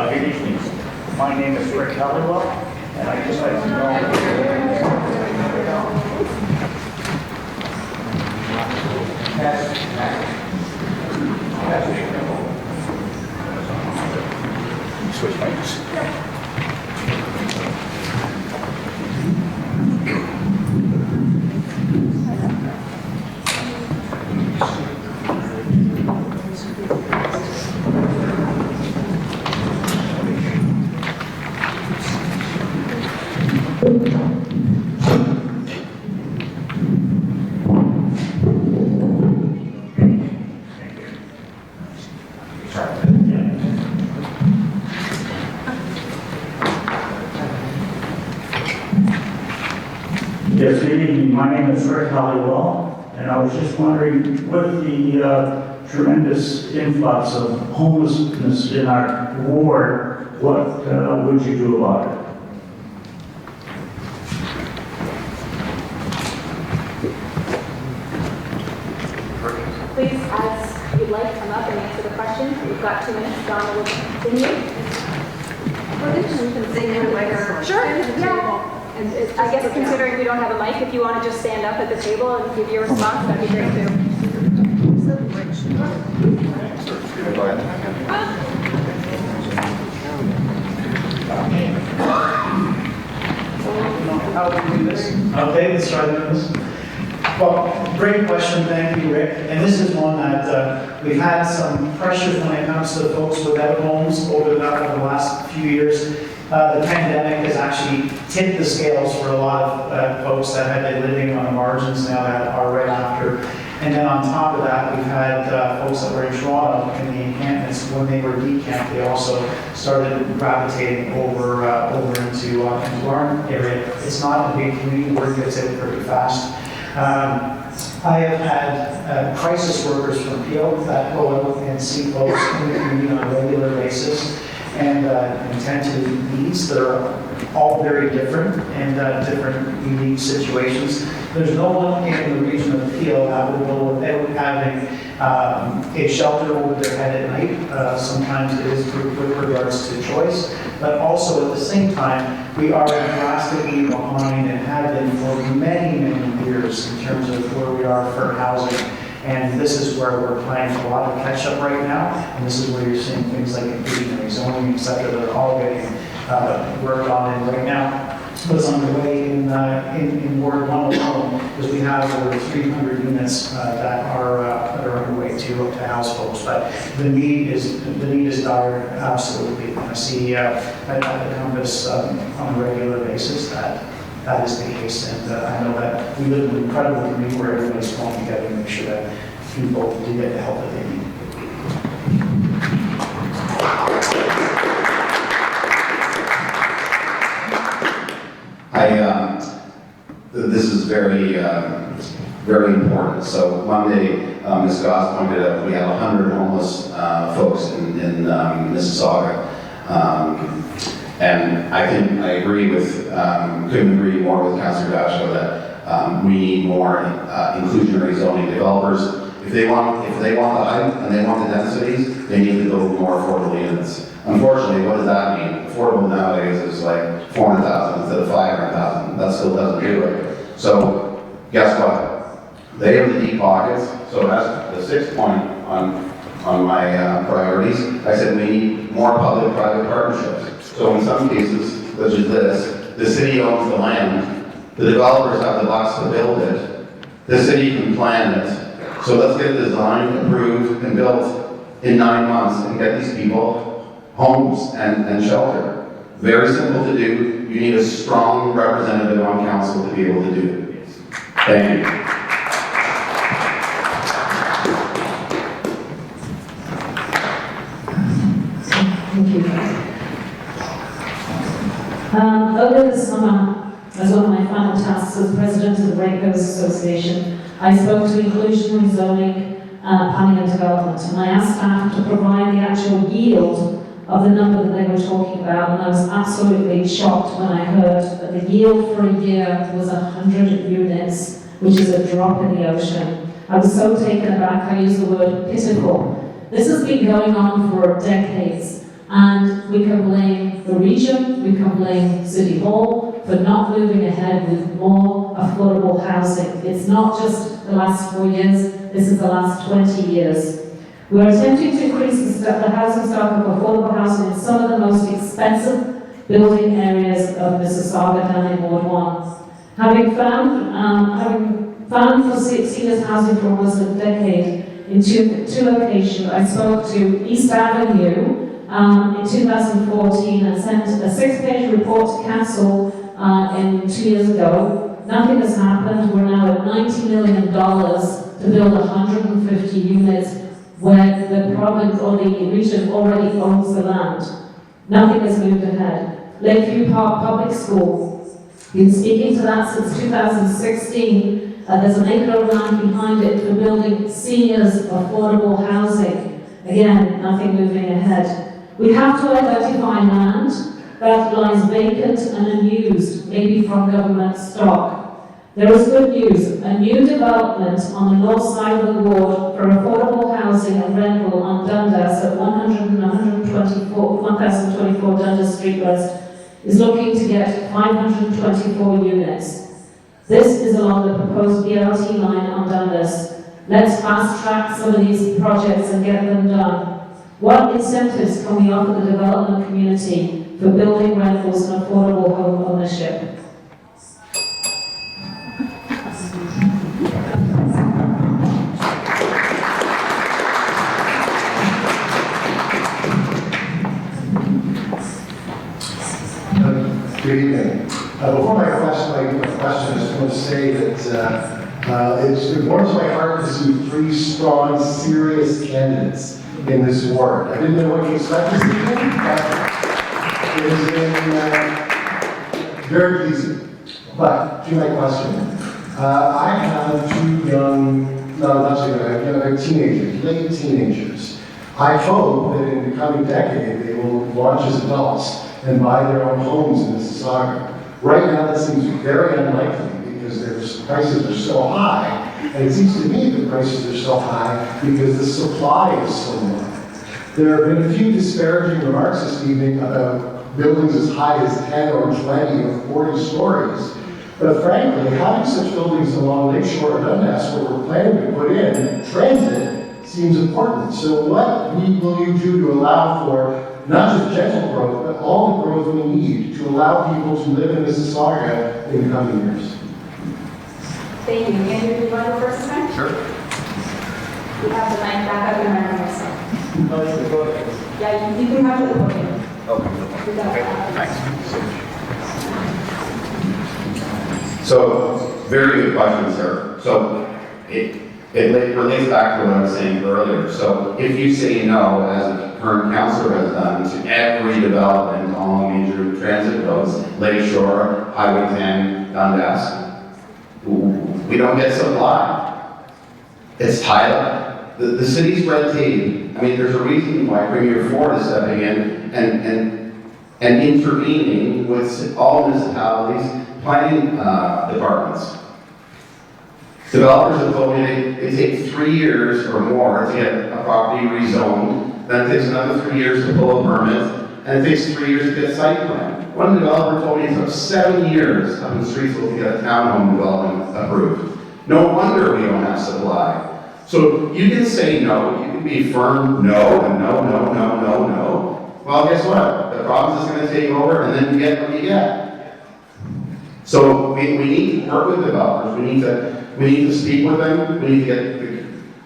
Good evening. My name is Rick Halliwell, and I'd just like to know. Switch mics. Yes, good evening. My name is Rick Halliwell, and I was just wondering, with the tremendous influx of homelessness in our ward, what would you do about it? Please, as you'd like, come up and answer the question. We've got 2 minutes. Donna will continue. Sure, yeah. And I guess considering we don't have a mic, if you want to just stand up at the table and give your response, that'd be great too. How do we do this? Okay, let's try this. Well, great question, thank you, Rick. And this is one that we've had some pressures when it comes to folks without homes over the last few years. The pandemic has actually tipped the scales for a lot of folks that had been living on the margins now that are right after. And then on top of that, we've had folks that were in Toronto in the encampments. When they were decamped, they also started gravitating over into our area. It's not a big community, word gets out pretty fast. I have had crisis workers from Peel that go out and see folks in the community on a regular basis and tend to needs. They're all very different and different unique situations. There's no one in the region of Peel that would go without having a shelter over their head at night. Sometimes it is with regards to choice, but also at the same time, we are drastically behind and have been for many, many years in terms of where we are for housing. And this is where we're playing a lot of catch up right now. And this is where you're seeing things like inclusionary zoning, et cetera, that are all getting worked on. And right now, what's underway in Ward 1 alone is we have over 300 units that are underway to house folks. But the need is dire, absolutely. I see at the Compass on a regular basis that is the case, and I know that we live in an incredible community where everybody's pulling together to make sure that people do get the help that they need. This is very, very important. So Monday, Ms. Goss pointed out we have 100 homeless folks in Mississauga. And I think I agree with, couldn't agree more with Councillor Dasko that we need more inclusionary zoning developers. If they want the height and they want the densities, they need to build more affordable units. Unfortunately, what does that mean? Affordable nowadays is like 400,000 instead of 500,000. That still doesn't do it. So guess what? They have the deep pockets. So that's the 6th point on my priorities. I said we need more public-private partnerships. So in some cases, such as this, the city owns the land, the developers have the bucks to build it, the city can plan it. So let's get it designed, approved, and built in 9 months and get these people homes and shelter. Very simple to do. You need a strong representative on council to be able to do it. Thank you. Thank you. Over the summer, as one of my final tasks as president of the Ratepayers Association, I spoke to inclusionary zoning, planning and development, and I asked staff to provide the actual yield of of the number that they were talking about, and I was absolutely shocked when I heard that the yield for a year was 100 units, which is a drop in the ocean. I was so taken aback, I used the word pitiful. This has been going on for decades, and we can blame the region, we can blame City Hall for not moving ahead with more affordable housing. It's not just the last 4 years, this is the last 20 years. We're attempting to increase the housing stock of affordable housing in some of the most expensive building areas of Mississauga down in Ward 1. Having found for seniors housing for almost a decade in two locations, I spoke to East Avenue in 2014 and sent a 6-page report to council 2 years ago. Nothing has happened. We're now at $90 million to build 150 units where the province or the region already owns the land. Nothing has moved ahead. Lakeview Park Public School, been speaking to that since 2016. There's an acre of land behind it for building seniors affordable housing. Again, nothing moving ahead. We have to identify land that lies vacant and unused, maybe from government stock. There is good news. A new development on the north side of the ward for affordable housing and rental on Dundas at 1024 Dundas Street West is looking to get 524 units. This is along the proposed BRT line on Dundas. Let's fast track some of these projects and get them done. What incentives can we offer the development community for building rentals and affordable home ownership? Good evening. Before my question, I just want to say that it's warms my heart to see 3 strong, serious candidates in this ward. I didn't know what you expected this evening, but it has been very pleasing. But to my question, I have 2 young, teenagers, late teenagers. I hope that in the coming decade they will launch as adults and buy their own homes in Mississauga. Right now that seems very unlikely because their prices are so high, and it seems to me the prices are so high because the supply is so low. There have been a few disparaging remarks this evening about buildings as high as 10 or 20 or 40 stories. But frankly, having such buildings along Lakeshore or Dundas where we're planning to put in transit seems important. So what will you do to allow for not just gentle growth, but all the growth we need to allow people to live in Mississauga in the coming years? Thank you. Andrew, do you want to go first this time? Sure. You have the mic back up and around yourself. Yeah, you can have it at the podium. Okay. Thanks. So, very good question, sir. So, it relates back to what I was saying earlier. So, if you say no, as a current councillor has done, to every development along major transit roads, Lakeshore, Highway 10, Dundas, we don't get supply. It's tied up. The city's red tape. I mean, there's a reason why Premier Ford is stepping in and intervening with all municipalities, planning departments. Developers have told me it takes 3 years or more to get a property rezoned, then it takes another 3 years to pull a permit, and it takes 3 years to get site plan. One developer told me it took 7 years up in Streetsville to get a townhome development approved. No wonder we don't have supply. So you can say no, you can be firm no, and no. Well, guess what? The province is going to take over, and then you get what you get. So we need to work with developers. We need to speak with them. We need to get.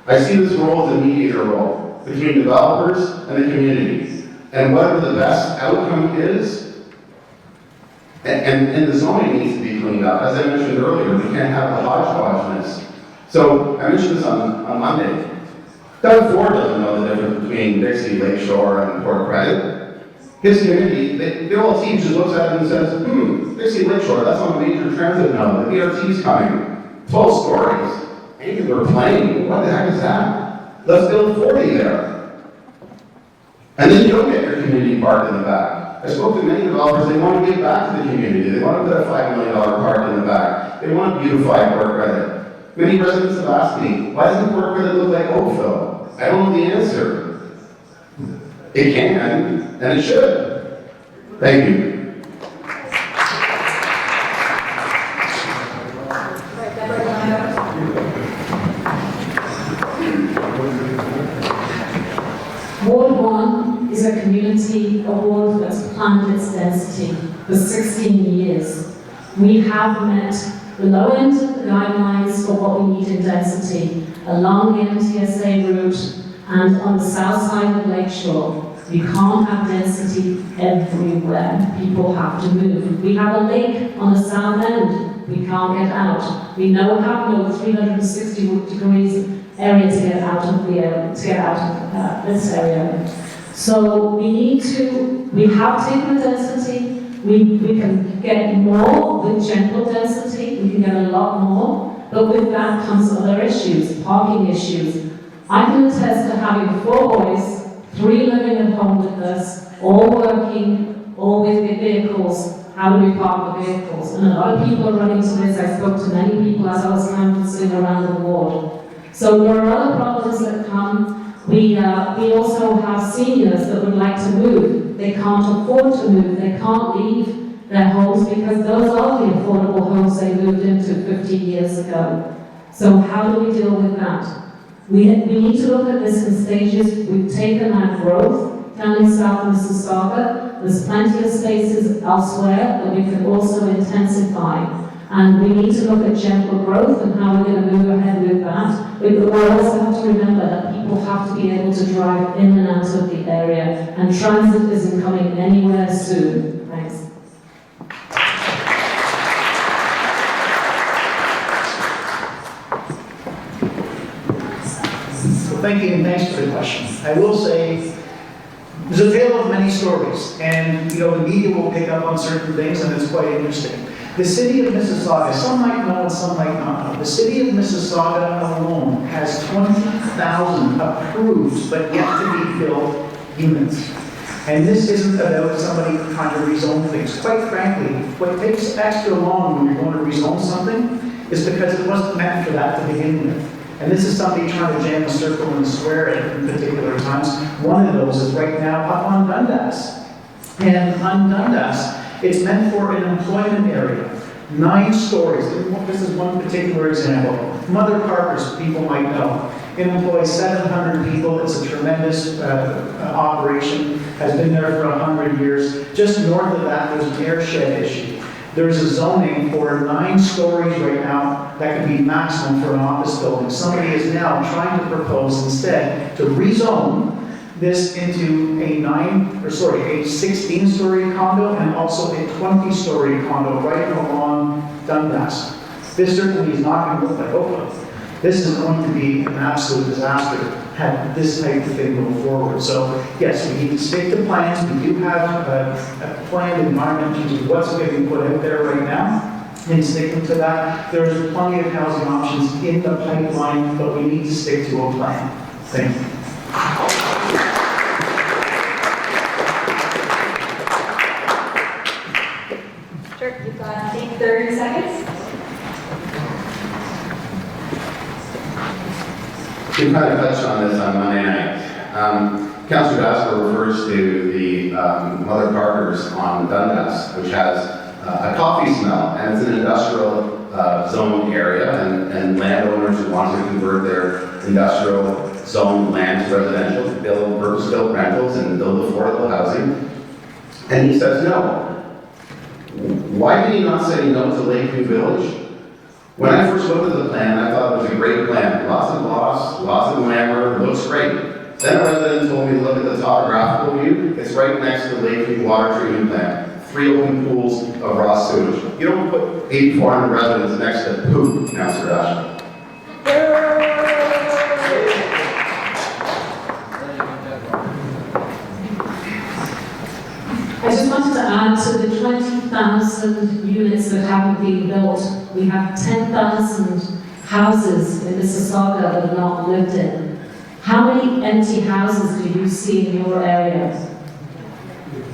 I see this role as a mediator role between developers and the community, and whatever the best outcome is. And the zoning needs to be cleaned up. As I mentioned earlier, we can't have the hodgepodgeness. So I mentioned this on Monday. Doug Ford doesn't know the difference between Dixie, Lakeshore, and Port Credit. His community, their whole team just looks at it and says, Dixie, Lakeshore, that's on a major transit node. The BRT's coming. 12 stories. Angular plane. What the heck is that? Let's build 40 there. And then you don't get your community park in the back. I spoke to many developers, they want to give back to the community. They want to put a $5 million park in the back. They want to beautify Port Credit. Many residents have asked me, why doesn't Port Credit look like Oakville? I don't know the answer. It can, and it should. Thank you. Ward 1 is a community award that's planned its density for 16 years. We have met the low end of the guidelines for what we need in density along the MTSA route and on the south side of Lakeshore. You can't have density everywhere. People have to move. We have a lake on the south end. We can't get out. We know we have no 360 degrees area to get out of the area, to get out of this area. So we have taken the density. We can get more with gentle density. We can get a lot more. But with that comes other issues, parking issues. I can attest to having 4 boys, 3 living at home with us, all working, all with their vehicles. How do we park the vehicles? And a lot of people are running to this. I spoke to many people as I was canvassing around the ward. So there are other problems that come. We also have seniors that would like to move. They can't afford to move. They can't leave their homes because those are the affordable homes they moved into 15 years ago. So how do we deal with that? We need to look at this in stages. We've taken our growth down in South Mississauga. There's plenty of spaces elsewhere that we can also intensify. And we need to look at gentle growth and how we're going to move ahead with that. But we also have to remember that people have to be able to drive in and out of the area. And transit isn't coming anywhere soon. Thanks. Thank you, and thanks for the question. I will say, there's a tale of many stories, and the media will pick up on certain things, and it's quite interesting. The city of Mississauga, some might know and some might not know, the city of Mississauga alone has 20,000 approved but yet to be built units. And this isn't about somebody trying to rezone things. Quite frankly, what takes extra long when you're going to rezone something is because it wasn't meant for that to begin with. And this is somebody trying to jam a circle and square it in particular times. One of those is right now up on Dundas. And on Dundas, it's meant for an employment area. 9 stories. This is one particular example. Mother Parker's, people might know. It employs 700 people. It's a tremendous operation. Has been there for 100 years. Just north of that, there's an airshed issue. There's a zoning for 9 stories right now that could be maximum for an office building. Somebody is now trying to propose instead to rezone this into a 16-story condo and also a 20-story condo right along Dundas. This certainly is not going to look like Oakland. This is going to be an absolute disaster had this type of thing go forward. So yes, we need to stick to plans. We do have a planned environment which is what's being put out there right now. And sticking to that, there's plenty of housing options in the pipeline, but we need to stick to a plan. Thank you. Sure, you've got, I think, 30 seconds. We kind of touched on this on Monday night. Councillor Dasko refers to the Mother Parker's on Dundas, which has a coffee smell, and it's an industrial zone area, and landowners who want to convert their industrial zone land to residential to build purpose-built rentals and build affordable housing. And he says no. Why did he not say no to Lakeview Village? When I first looked at the plan, I thought it was a great plan. Lots of gloss, lots of glamour, looks great. Then a resident told me to look at the topographical view. It's right next to the Lakeview Water Treatment Plant. 3 open pools of raw sewage. You don't put 8,400 residents next to poop, Councillor Dasko. I just wanted to add to the 20,000 units that haven't been built. We have 10,000 houses in Mississauga that are not lived in. How many empty houses do you see in your area?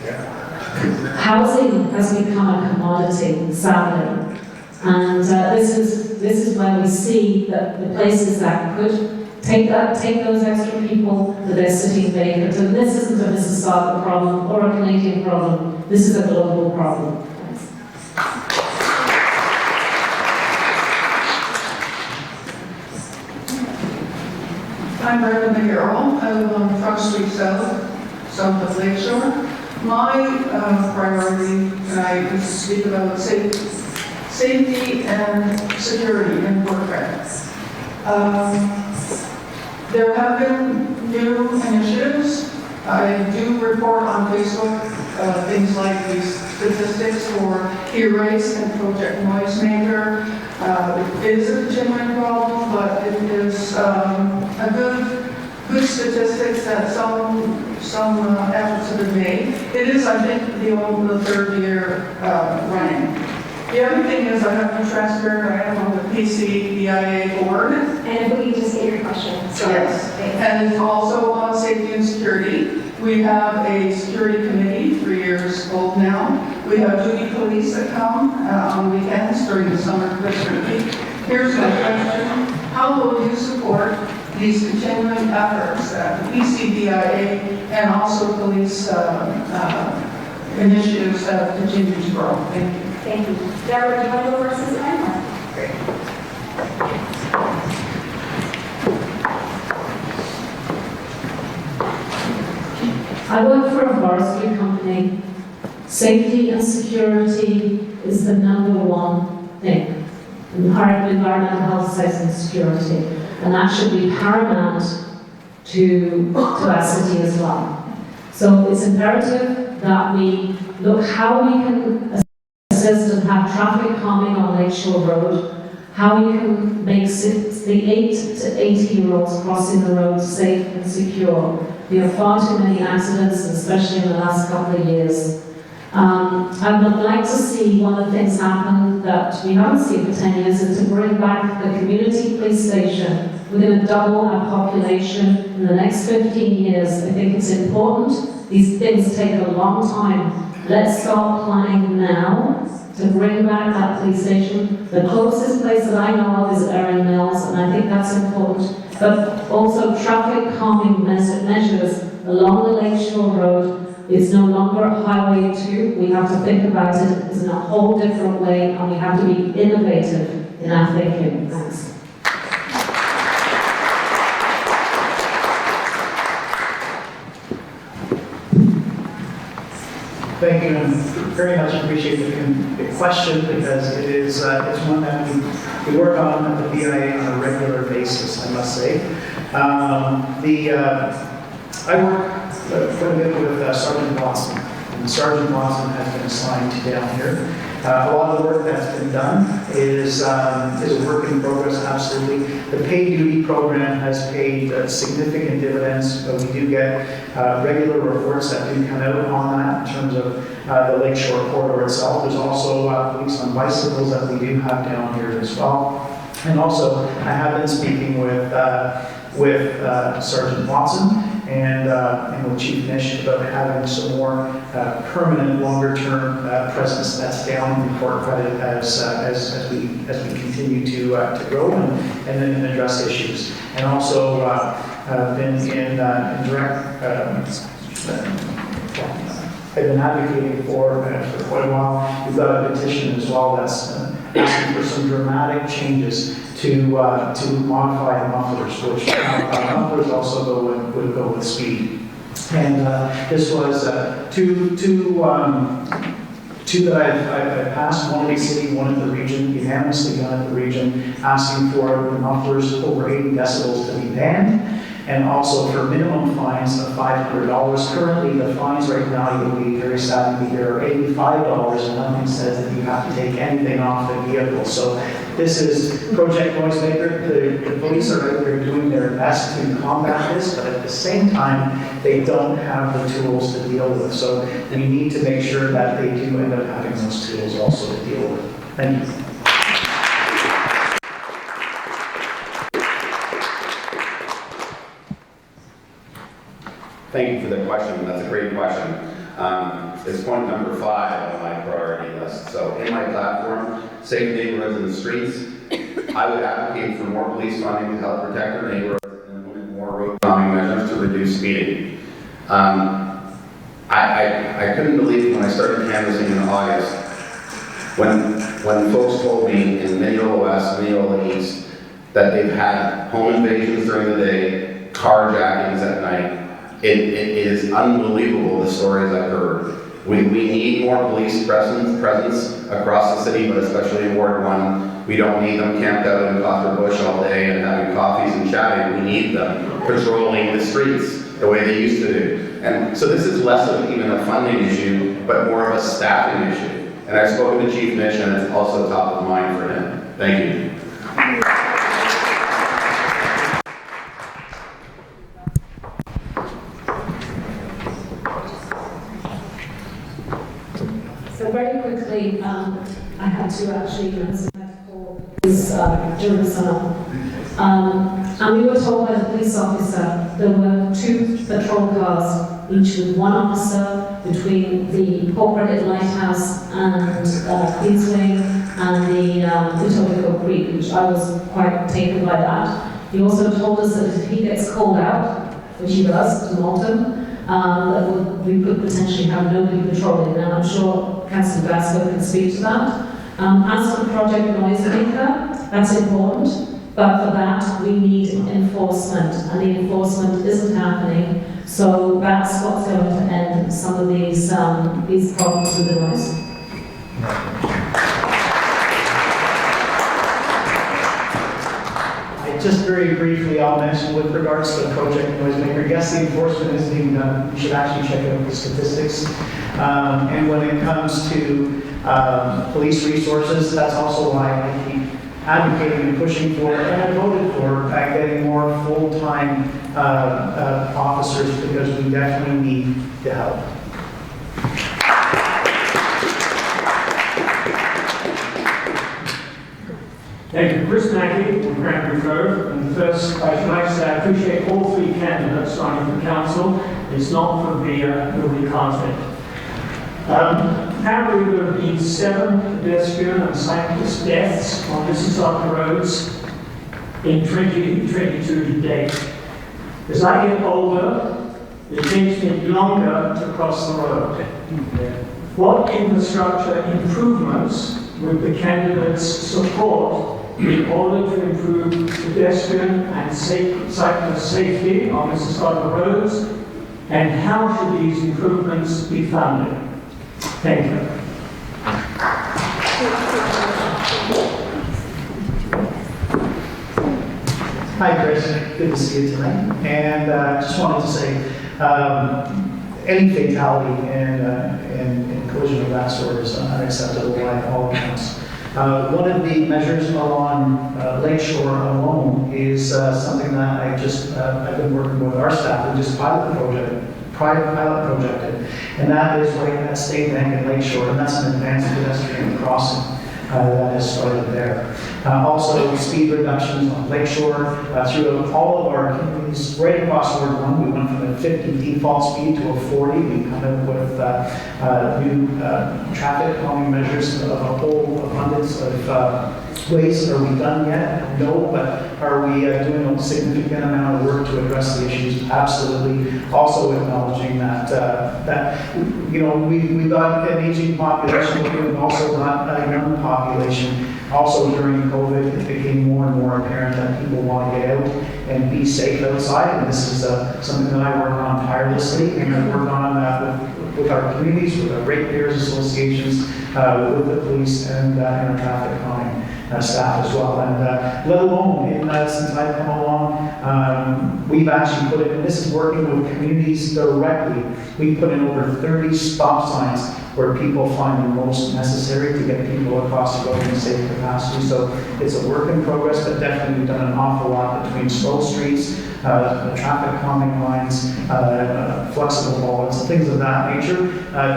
Housing has become a commodity, sadly, and this is where we see that the places that could take those extra people that are sitting vacant, and this isn't a Mississauga problem or a Canadian problem, this is a global problem. I'm Brenda McGarrell. I live on Front Street South of Lakeshore. My priority tonight is to speak about safety and security in Portrait. There have been new initiatives. I do report on Facebook things like these statistics for E-race and Project Noisemaker. It is a genuine problem, but it is a good statistics that some efforts have been made. It is, I think, the third year running. The other thing is I have to be transparent. I am on the PCBIA board. And if we can just get your question. Yes, and also on safety and security. We have a security committee, 3 years old now. We have duty police that come on weekends during the summer Christmas week. Here's my question. How will you support these continuing efforts that the PCBIA and also police initiatives have continued to grow? Thank you. Thank you. Deborah, do you want to go first this time? Great. I work for a forestry company. Safety and security is the #1 thing. Environmental health, safety and security. And that should be paramount to our city as well. So it's imperative that we look how we can assist and have traffic calming on Lakeshore Road, how we can make the 8 to 18-year-olds crossing the road safe and secure. There are far too many accidents, especially in the last couple of years. I would like to see one of the things happen that we haven't seen for 10 years is to bring back the community police station. We're going to double our population in the next 15 years. I think it's important. These things take a long time. Let's start planning now to bring back that police station. The closest place that I know of is Erin Mills, and I think that's important. But also traffic calming measures along the Lakeshore Road. It's no longer Highway 2. We have to think about it in a whole different way, and we have to be innovative in our thinking. Thanks. Thank you, and very much appreciate the question because it is it's one that we work on at the BIA on a regular basis, I must say. I work quite a bit with Sergeant Watson, and Sergeant Watson has been assigned down here. A lot of the work that's been done is a work in progress, absolutely. The paid duty program has paid significant dividends, but we do get regular reports that do come out on that in terms of the Lakeshore corridor itself. There's also police on bicycles that we do have down here as well. And also, I have been speaking with Sergeant Watson and with Chief Nish about having some more permanent, longer-term presence that's down in Port Credit as we continue to grow and then address issues. And also been in direct. I've been advocating for quite a while. We've got a petition as well that's asking for some dramatic changes to modify the mufflers, which mufflers also would go with speed. And this was two that I passed, one in the city, one in the region, unanimously done at the region, asking for the mufflers over 80 decibels to be banned, and also for minimum fines of $500. Currently, the fines right now, you'll be very sad to be here, are $85, and nothing says that you have to take anything off the vehicle. So this is Project Noisemaker. The police are out there doing their best to combat this, but at the same time, they don't have the tools to deal with. So we need to make sure that they do end up having those tools also to deal with. Thank you. Thank you for the question. That's a great question. is point number 5 on my priority list. So in my platform, safe neighborhoods and streets, I would advocate for more police funding to help protect our neighborhoods and implement more road calming measures to reduce speeding. I couldn't believe when I started canvassing in August, when folks told me in Mineola West, Mineola East, that they've had home invasions during the day, carjackings at night. It is unbelievable the stories I've heard. We need more police presence across the city, but especially in Ward 1. We don't need them camped out in Copper Bush all day and having coffees and chatting. We need them patrolling the streets the way they used to do. And so this is less of even a funding issue, but more of a staffing issue. And I've spoken to Chief Nish, and it's also top of mind for him. Thank you. So very quickly, I had to actually during the summer. And we were told by the police officer there were 2 patrol cars, each with 1 officer between the Portrait Lighthouse and Queensway and the Etobicoke Creek, which I was quite taken by that. He also told us that if he gets called out, which he does to Malton, that we could potentially have nobody patrolling. And I'm sure Councillor Dasko can speak to that. As for Project Noisemaker, that's important. But for that, we need enforcement, and the enforcement isn't happening. So that's what's going to end some of these problems with the noise. Just very briefly, I'll mention with regards to Project Noisemaker, yes, the enforcement is being done. You should actually check out the statistics. And when it comes to police resources, that's also why I keep advocating and pushing for, and I voted for, getting more full-time officers, because we definitely need the help. Thank you. Chris Mackey from Cranberry Cove. And first, I should like to say I appreciate all 3 candidates running for council. It's not for the content. Apparently there have been 7 pedestrian and cyclist deaths on Mississauga roads in 2022 to date. As I get older, it takes me longer to cross the road. What infrastructure improvements would the candidates support in order to improve pedestrian and cyclist safety on Mississauga roads, and how should these improvements be funded? Thank you. Hi, Chris. Good to see you tonight. And just wanted to say, any fatality and collision of that sort is unacceptable by all accounts. One of the measures along Lakeshore alone is something that I've been working with our staff and just pilot projected, and that is right at State Bank and Lakeshore, and that's an advanced pedestrian crossing that has started there. Also, speed reductions on Lakeshore throughout all of our communities, right across Ward 1. We went from a 50 default speed to a 40. We come in with new traffic calming measures of a whole abundance of ways. Are we done yet? No, but are we doing a significant amount of work to address the issues? Absolutely. Also acknowledging that we've got an aging population, but we've also got a young population. Also during COVID, it became more and more apparent that people want to get out and be safe outside, and this is something that I work on tirelessly, and I work on with our communities, with our ratepayers associations, with the police, and our traffic calming staff as well. And let alone, since I've come along, we've actually put in, and this is working with communities directly, we put in over 30 stop signs where people find the most necessary to get people across the road in a safe capacity. So it's a work in progress, but definitely we've done an awful lot between slow streets, traffic calming lines, flexible bollards, things of that nature.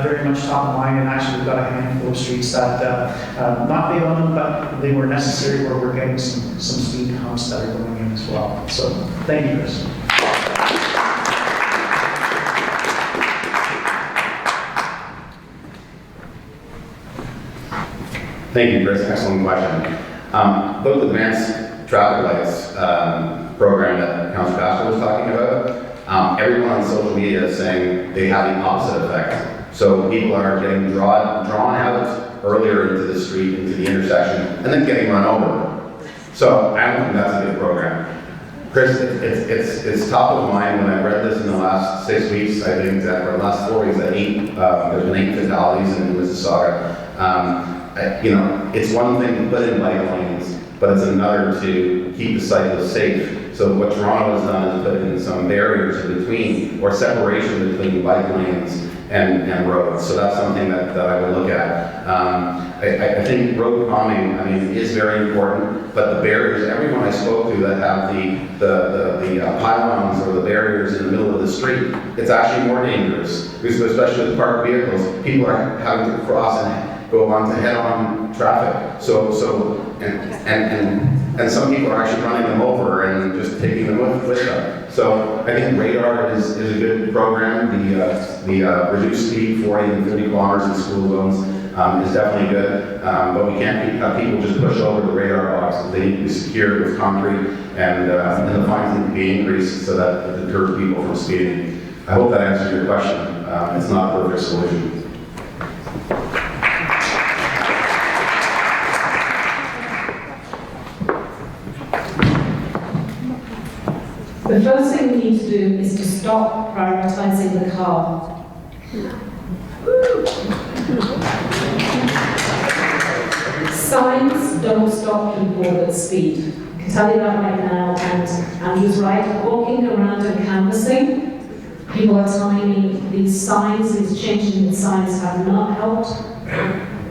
Very much top of mind, and actually we've got a handful of streets that, not big on them, but they were necessary where we're getting some speed humps that are going in as well. So thank you, Chris. Thank you, Chris. Excellent question. Both advanced traffic lights program that Councillor Dasko was talking about, everyone on social media is saying they have the opposite effect. So people are getting drawn out earlier into the street, into the intersection, and then getting run over. So I don't think that's a good program. Chris, it's top of mind. When I read this in the last 6 weeks, I think that for the last 4 weeks, there's been 8 fatalities in Mississauga. It's one thing to put in bike lanes, but it's another to keep the cyclists safe. So what Toronto has done is put in some barriers in between, or separation between bike lanes and roads. So that's something that I would look at. I think road calming, is very important, but the barriers, everyone I spoke to that have the pylons or the barriers in the middle of the street, it's actually more dangerous, because especially with parked vehicles, people are having to cross and go on to head-on traffic. And some people are actually running them over and just taking them with them. So I think radar is a good program. The reduced speed, 40 and 50 kilometers in school zones, is definitely good. But we can't have people just push over the radar box. They need to be secured with concrete, and the fines need to be increased so that it deters people from speeding. I hope that answers your question. It's not a perfect solution. The first thing we need to do is to stop prioritizing the car. Signs don't stop people at speed. I can tell you that right now, and Andrew's right. Walking around and canvassing, people are telling me these signs, these changing signs have not helped.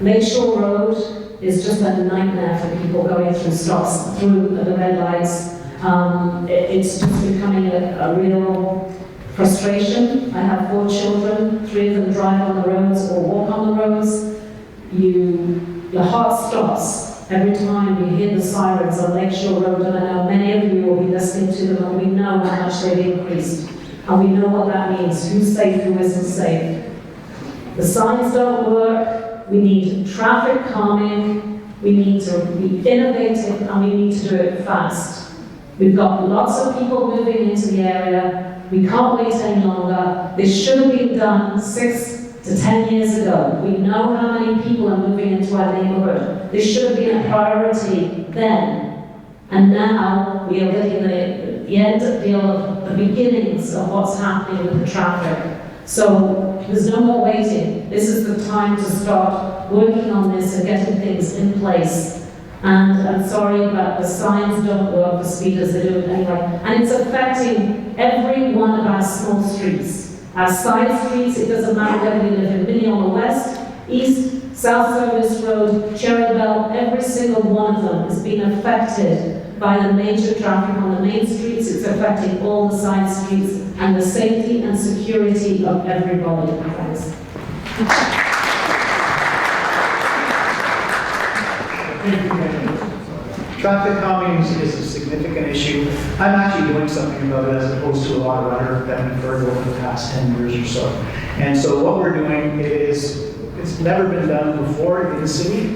Lakeshore Road is just a nightmare for people going through stops, through the red lights. It's just becoming a real frustration. I have 4 children, 3 of them drive on the roads or walk on the roads. Your heart stops every time you hear the sirens on Lakeshore Road, and I know many of you will be listening to them, and we know how much they've increased. And we know what that means, who's safe, who isn't safe. The signs don't work. We need traffic calming. We need to be innovative, and we need to do it fast. We've got lots of people moving into the area. We can't wait any longer. This should have been done 6 to 10 years ago. We know how many people are moving into our neighborhood. This should have been a priority then. And now we are getting the end deal of the beginnings of what's happening with the traffic. So there's no more waiting. This is the time to start working on this and getting things in place. And I'm sorry, but the signs don't work for speed as they do anyway. And it's affecting every one of our small streets. Our side streets, it doesn't matter whether we live in Mineola West, East, South Service Road, Cherry Bell, every single one of them is being affected by the major traffic on the main streets. It's affecting all the side streets and the safety and security of everybody. Thanks. Traffic calming is a significant issue. I'm actually doing something about it as opposed to a lot of other that we've heard over the past 10 years or so. And so what we're doing is, it's never been done before in the city.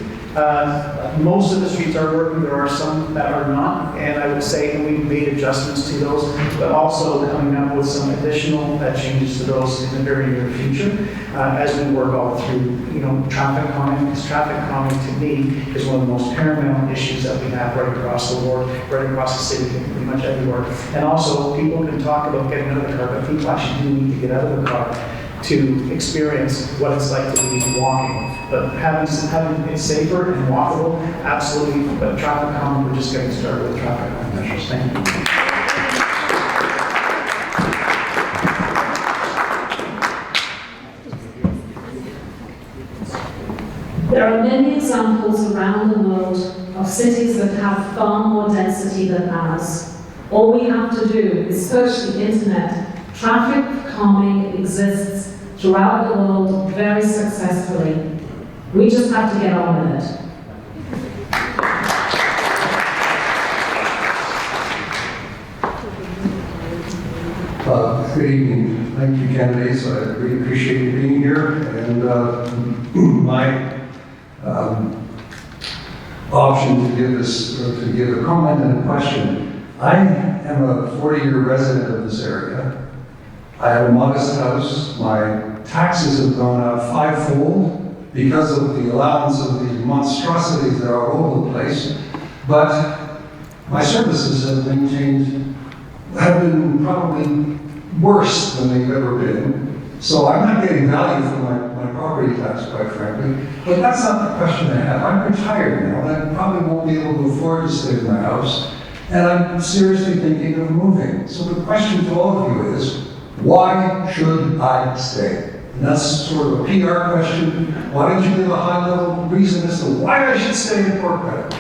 Most of the streets are working, there are some that are not, and I would say that we've made adjustments to those, but also coming up with some additional changes to those in the very near future as we work all through, traffic calming. Because traffic calming to me is one of the most paramount issues that we have right across the board, right across the city, pretty much everywhere. And also, people can talk about getting out of the car, but people actually do need to get out of the car to experience what it's like to be walking. But having it safer and walkable, absolutely. But traffic calming, we're just getting started with traffic calming measures. Thank you. There are many examples around the world of cities that have far more density than ours. All we have to do is search the internet. Traffic calming exists throughout the world very successfully. We just have to get on with it. Good evening. Thank you, candidates. I really appreciate you being here. And my option to give this, or to give a comment and a question. I am a 40-year resident of this area. I have a modest house. My taxes have gone up fivefold because of the allowance of these monstrosities that are all over the place. But my services have been probably worse than they've ever been. So I'm not getting value for my property tax, quite frankly. But that's not the question I have. I'm retired now, and I probably won't be able to afford to stay in my house. And I'm seriously thinking of moving. So the question to all of you is, why should I stay? And that's sort of a PR question. Why don't you give a high-level reason as to why I should stay in Port Credit?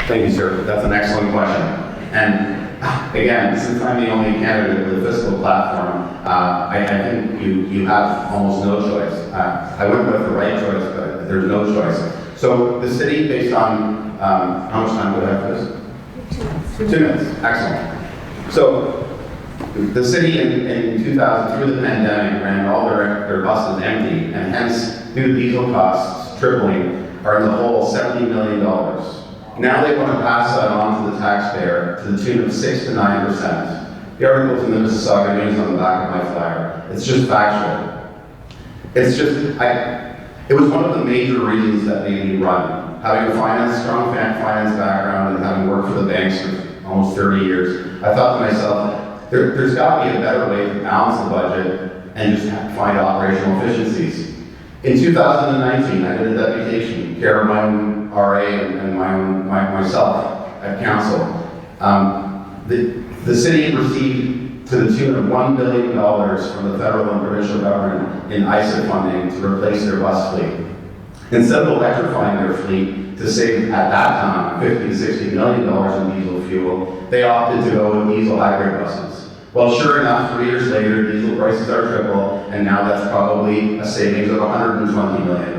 Thank you, sir. That's an excellent question. And again, since I'm the only candidate with a fiscal platform, I think you have almost no choice. I went with the right choice, but there's no choice. So the city, based on, how much time do I have for this? 2 minutes. Excellent. So the city in 2000, through the pandemic, ran all their buses empty, and hence, due to diesel costs tripling, are in the hole $70 million. Now they want to pass that on to the taxpayer to the tune of 6 to 9%. The article's in the Mississauga News on the back of my flyer. It's just factual. It's just, it was one of the major reasons that made me run. Having a strong finance background and having worked for the banks for almost 30 years, I thought to myself, there's got to be a better way to balance the budget and just find operational efficiencies. In 2019, I did a deputation, care of my own RA and myself at council. The city received to the tune of $1 billion from the federal and provincial government in ISA funding to replace their bus fleet. Instead of electrifying their fleet to save, at that time, $50 to $60 million in diesel fuel, they opted to go with diesel hybrid buses. Well, sure enough, 3 years later, diesel prices are triple, and now that's probably a savings of $120 million.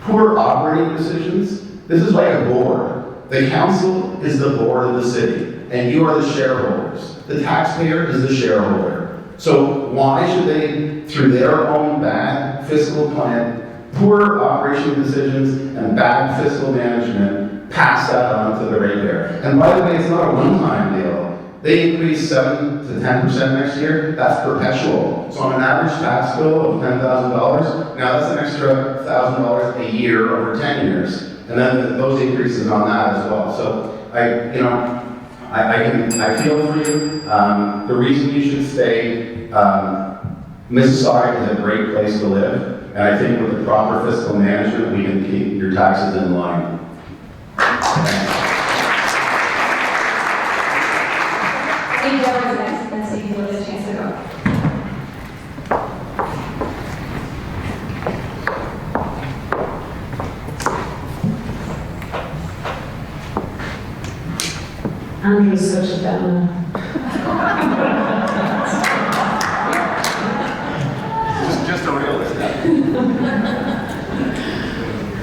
Poor operating decisions. This is like a board. The council is the board of the city, and you are the shareholders. The taxpayer is the shareholder. So why should they, through their own bad fiscal plan, poor operational decisions, and bad fiscal management, pass that on to the ratepayer? And by the way, it's not a one-time deal. They increase 7 to 10% next year. That's perpetual. So on an average tax bill of $10,000, now that's an extra $1,000 a year over 10 years. And then those increases on that as well. So I feel for you. The reason you should stay, Mississauga is a great place to live. And I think with the proper fiscal management, we can keep your taxes in line. Deborah's next, and Steve will get a chance to go. Andrew's such a downer. just a realist.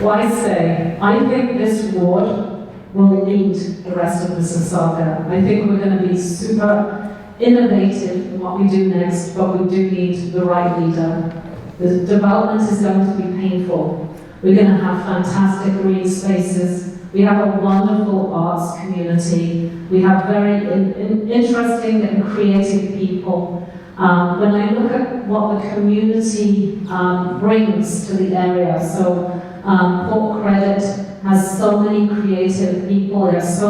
Why say? I think this ward will lead the rest of Mississauga. I think we're going to be super innovative in what we do next, but we do need the right leader. The development is going to be painful. We're going to have fantastic green spaces. We have a wonderful arts community. We have very interesting and creative people. When I look at what the community brings to the area, so Port Credit has so many creative people, there's so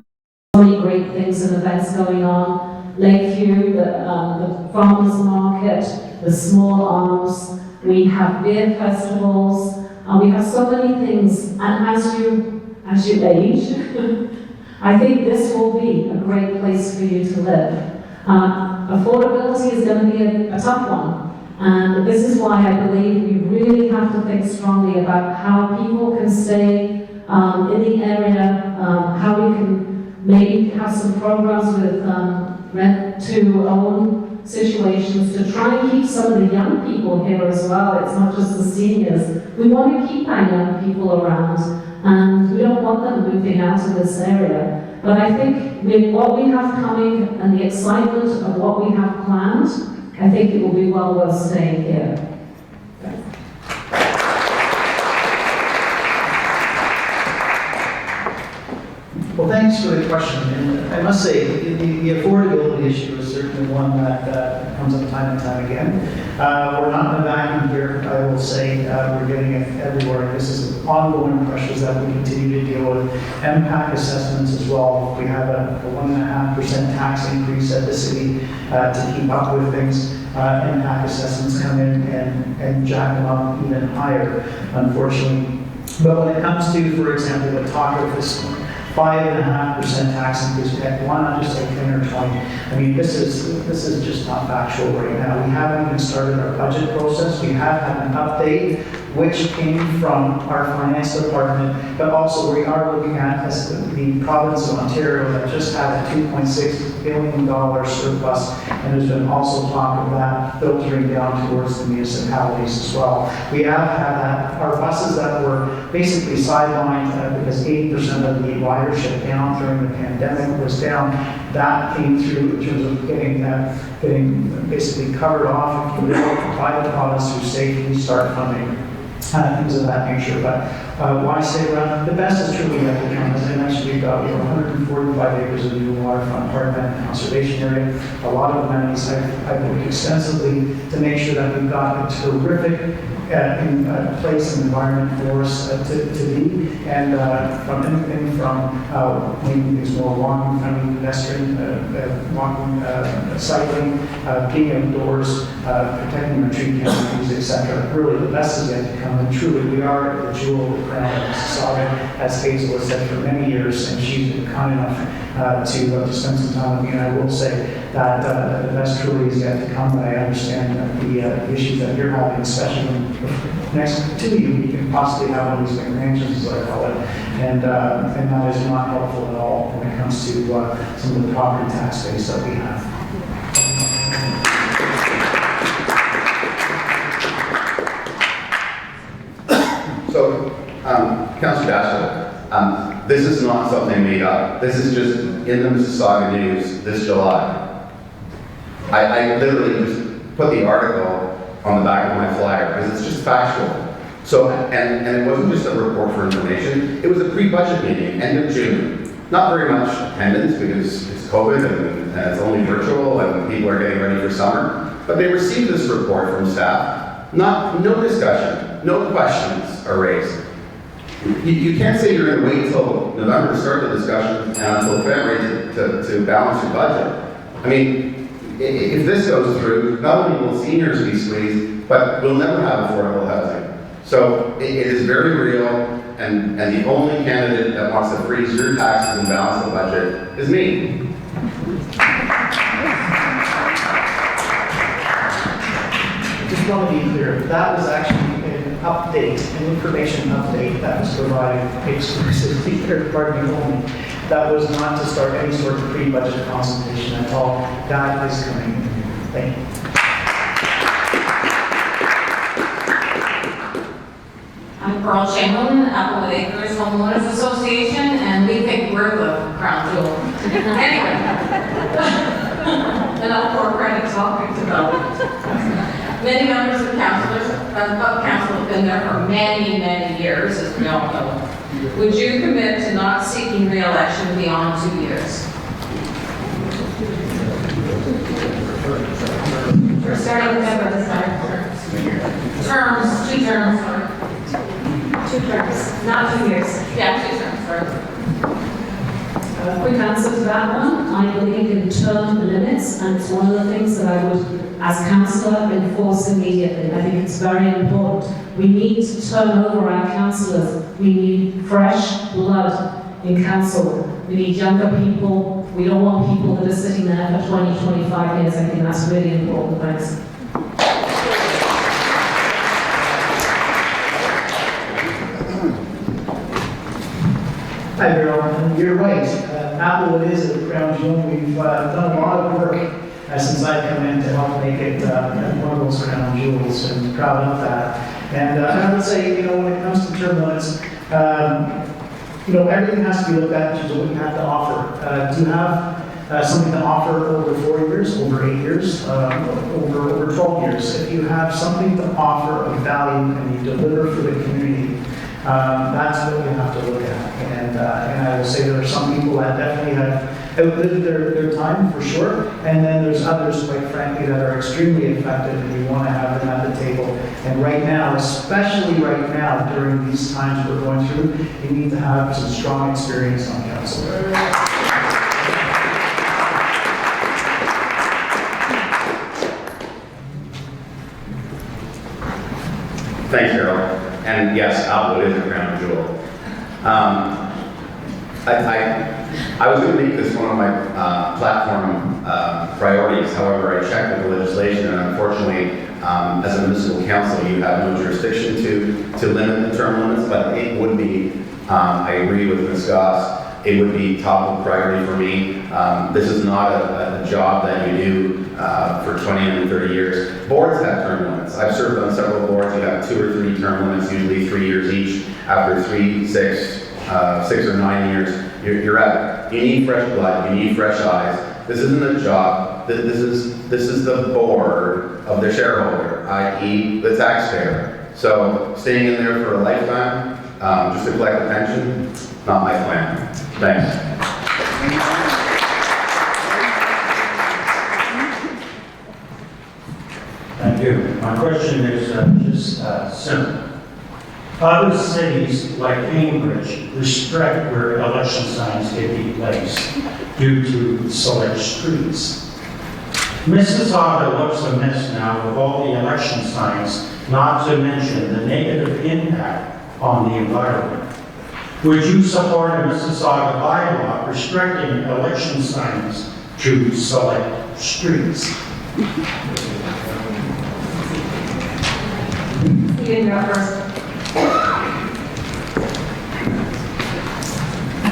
many great things and events going on. Lakeshore, the farmers market, the small arms, we have beer festivals, we have so many things. And as you age, I think this will be a great place for you to live. Affordability is going to be a tough one. And this is why I believe we really have to think strongly about how people can stay in the area, how we can maybe have some programs with rent-to-own situations to try and keep some of the young people here as well. It's not just the seniors. We want to keep our young people around. and we don't want them moving out of this area. But I think with what we have coming and the excitement of what we have planned, I think it will be well worth staying here. Well, thanks for the question. And I must say, the affordability issue is certainly one that comes up time and time again. We're not in a vacuum here, I will say. We're getting it everywhere. This is ongoing pressures that we continue to deal with. MPAC assessments as well. We have a 1.5% tax increase at the city to keep up with things. MPAC assessments come in and jack them up even higher, unfortunately. But when it comes to, for example, the talk of this 5.5% tax increase, why not just say 10 or 20? I mean, this is just not factual right now. We haven't even started our budget process. We have had an update which came from our finance department, but also we are looking at the province of Ontario that just had a $2.6 billion surplus, and there's been also talk of that filtering down towards the municipalities as well. We have had that, our buses that were basically sidelined because 80% of the ridership down during the pandemic was down. That came through in terms of getting basically covered off, if you will, by the province through safety start funding. Things of that nature. But why stay around? The best is truly yet to come. As I mentioned, we've got 145 acres of new waterfront parkland and conservation area. A lot of amenities. I've worked extensively to make sure that we've got a terrific place and environment for us to be. And from anything from making things more walking friendly, pedestrian, walking, cycling, being outdoors, protecting our tree canopies, etc. Really, the best is yet to come. And truly, we are the jewel of the crown of Mississauga, as Hazel has said for many years, and she's been kind enough to spend some time with me. And I will say that the best truly is yet to come. But I understand the issues that you're having, especially when next to you can possibly have one of these mansions, as I call it, and that is not helpful at all when it comes to some of the property tax base that we have. So, Councillor Dasko, this is not something made up. This is just in the Mississauga News this July. I literally just put the article on the back of my flyer because it's just factual. So, and it wasn't just a report for information. It was a pre-budget meeting, end of June. Not very much attendance because it's COVID and it's only virtual and people are getting ready for summer. But they received this report from staff. No discussion, no questions are raised. You can't say you're going to wait until November to start the discussion and until February to balance your budget. I mean, if this goes through, not only will seniors be squeezed, but we'll never have affordable housing. So it is very real, and the only candidate that wants to freeze your taxes and balance the budget is me. Just want to be clear, that was actually an update, an information update that was provided exclusively third party only. That was not to start any sort of pre-budget consultation at all. That is coming. Thank you. I'm Pearl Chamberlain, Applewood Acres Homeowners Association, and we think we're the crown jewel. Anyway, enough for credit topic development. Many members of council have been there for many, many years, as we all know. Would you commit to not seeking re-election beyond 2 years? We're starting with Deborah this time. Terms, 2 terms. 2 terms, not 2 years. Yeah, 2 terms, sorry. Quick answer to that one. I believe in term limits, and it's one of the things that I would, as councillor, enforce immediately. I think it's very important. We need to turn over our councillors. We need fresh blood in council. We need younger people. We don't want people that are sitting there for 20, 25 years. I think that's really important. Thanks. Hi, everyone. You're right. Applewood is a crown jewel. We've done a lot of work since I've come in to help make it one of those crown jewels, and proud of that. And I would say, when it comes to term limits, everything has to be looked at in terms of what you have to offer. Do you have something to offer over 4 years, over 8 years, over 12 years? If you have something to offer of value and you deliver for the community, that's what you have to look at. And I will say there are some people that definitely have outlived their time, for sure. And then there's others, quite frankly, that are extremely effective, and you want to have them at the table. And right now, especially right now, during these times we're going through, you need to have some strong experience on council. Thanks, Harold. And yes, Outwood is a crown jewel. I was going to make this one of my platform priorities. However, I checked with the legislation, and unfortunately, as a municipal council, you have no jurisdiction to limit the term limits. But it would be, I agree with Ms. Goss, it would be top of priority for me. This is not a job that you do for 20 and 30 years. Boards have term limits. I've served on several boards. You have 2 or 3 term limits, usually 3 years each. After 3, 6 or 9 years, you're out. You need fresh blood. You need fresh eyes. This isn't a job. This is the board of the shareholder, i.e., the taxpayer. So staying in there for a lifetime, just to collect a pension, not my plan. Thanks. Thank you. My question is just simple. Other cities like Cambridge restrict where election signs can be placed due to select streets. Mississauga looks a mess now with all the election signs, not to mention the negative impact on the environment. Would you support a Mississauga bylaw restricting election signs to select streets? Stephen, you're up first.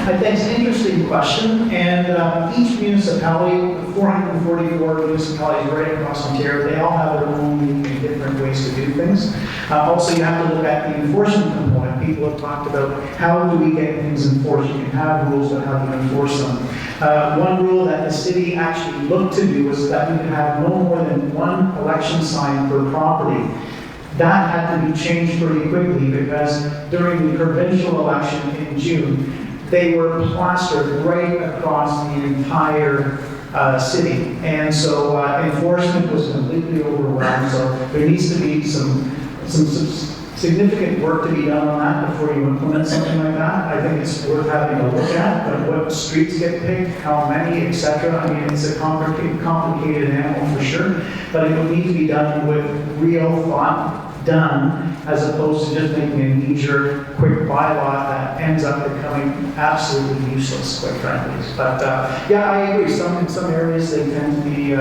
I think it's an interesting question, and each municipality, 444 municipalities right across Ontario, they all have their own different ways to do things. Also, you have to look at the enforcement component. People have talked about how do we get things enforced. You can have rules, but how do you enforce them? One rule that the city actually looked to do was that we could have no more than 1 election sign per property. That had to be changed pretty quickly because during the provincial election in June, they were plastered right across the entire city. And so enforcement was completely overwhelmed. So there needs to be some significant work to be done on that before you implement something like that. I think it's worth having a look at, but what streets get picked, how many, etc. I mean, it's a complicated animal for sure, but it would need to be done with real thought done, as opposed to just making a knee-jerk, quick bylaw that ends up becoming absolutely useless, quite frankly. But yeah, I agree. In some areas they tend to be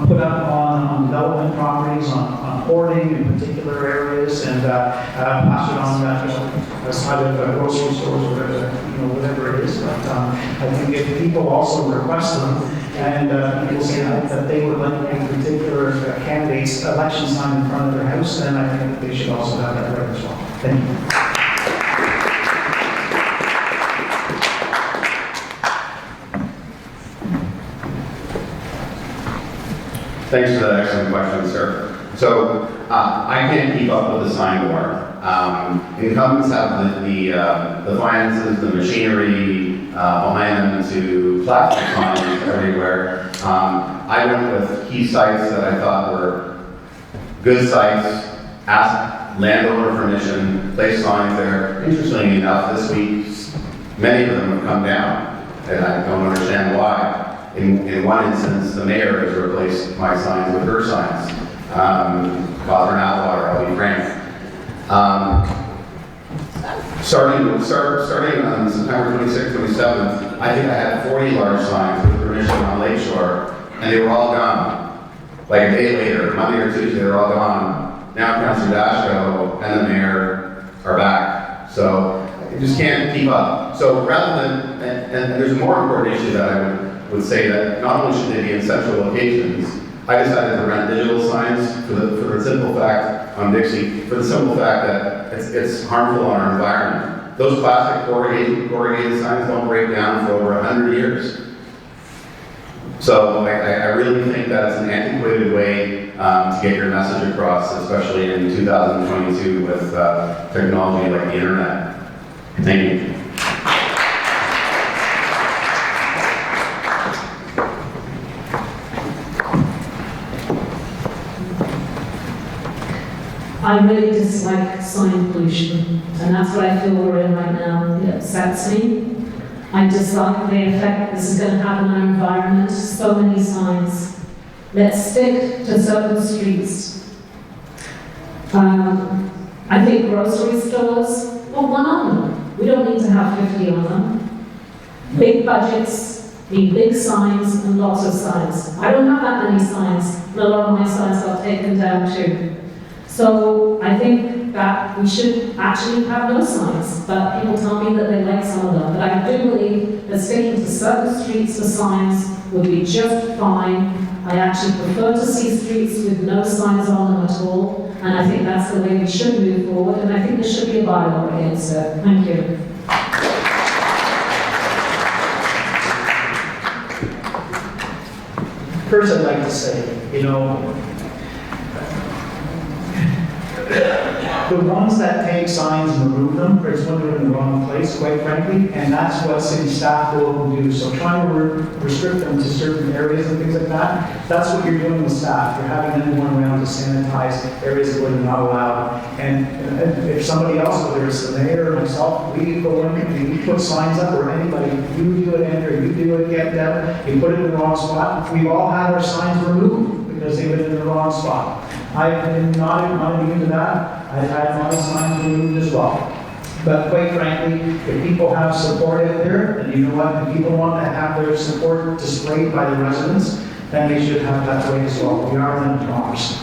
put up on development properties, on hoarding in particular areas, and plastered on the side of grocery stores, or whatever it is. But I think if people also request them, and people say that they would like a particular candidate's election sign in front of their house, then I think they should also have that right as well. Thank you. Thanks for that excellent question, sir. So I can't keep up with the sign war. Incumbents have the finances, the machinery behind them to plaster signs everywhere. I went with key sites that I thought were good sites, asked landowner permission, placed signs there. Interestingly enough, this week, many of them have come down, and I don't understand why. In one instance, the mayor has replaced my signs with her signs. Father Atwater, I'll be frank. Starting on September 26th, 27th, I think I had 40 large signs with permission on Lakeshore, and they were all gone. Like a day later, Monday or Tuesday, they're all gone. Now Councillor Dasko and the mayor are back. So you just can't keep up. So rather than, and there's a more important issue that I would say that not only should they be in central locations, I decided to rent digital signs for the simple fact, on Dixie, for the simple fact that it's harmful on our environment. Those plastic corrugated signs don't break down for over 100 years. So I really think that's an antiquated way to get your message across, especially in 2022 with technology like the internet. Thank you. I really dislike sign pollution, and that's what I feel we're in right now. It upsets me. I dislike the effect this is going to have on our environment. So many signs. Let's stick to certain streets. I think grocery stores, well, one on them. We don't need to have 50 on them. Big budgets need big signs and lots of signs. I don't have that many signs, and a lot of my signs got taken down too. So I think that we should actually have no signs, but people tell me that they like some of them. But I do believe that sticking to certain streets for signs would be just fine. I actually prefer to see streets with no signs on them at all, and I think that's the way we should move forward, and I think there should be a bylaw against it. Thank you. First, I'd like to say, you know, the ones that take signs and remove them, it's when they're in the wrong place, quite frankly, and that's what city staff will do. So trying to restrict them to certain areas and things like that, that's what you're doing with staff. You're having them going around to sanitize areas where they're not allowed. And if somebody else, whether it's the mayor or myself, we go in and we put signs up, or anybody, you do it, Andrew, you do it, get down, you put it in the wrong spot. We've all had our signs removed because they've been in the wrong spot. I'm not immune to that. I've had my signs removed as well. But quite frankly, if people have support out there, and you know what, if people want to have their support displayed by the residents, then they should have that way as well. We are in democracy.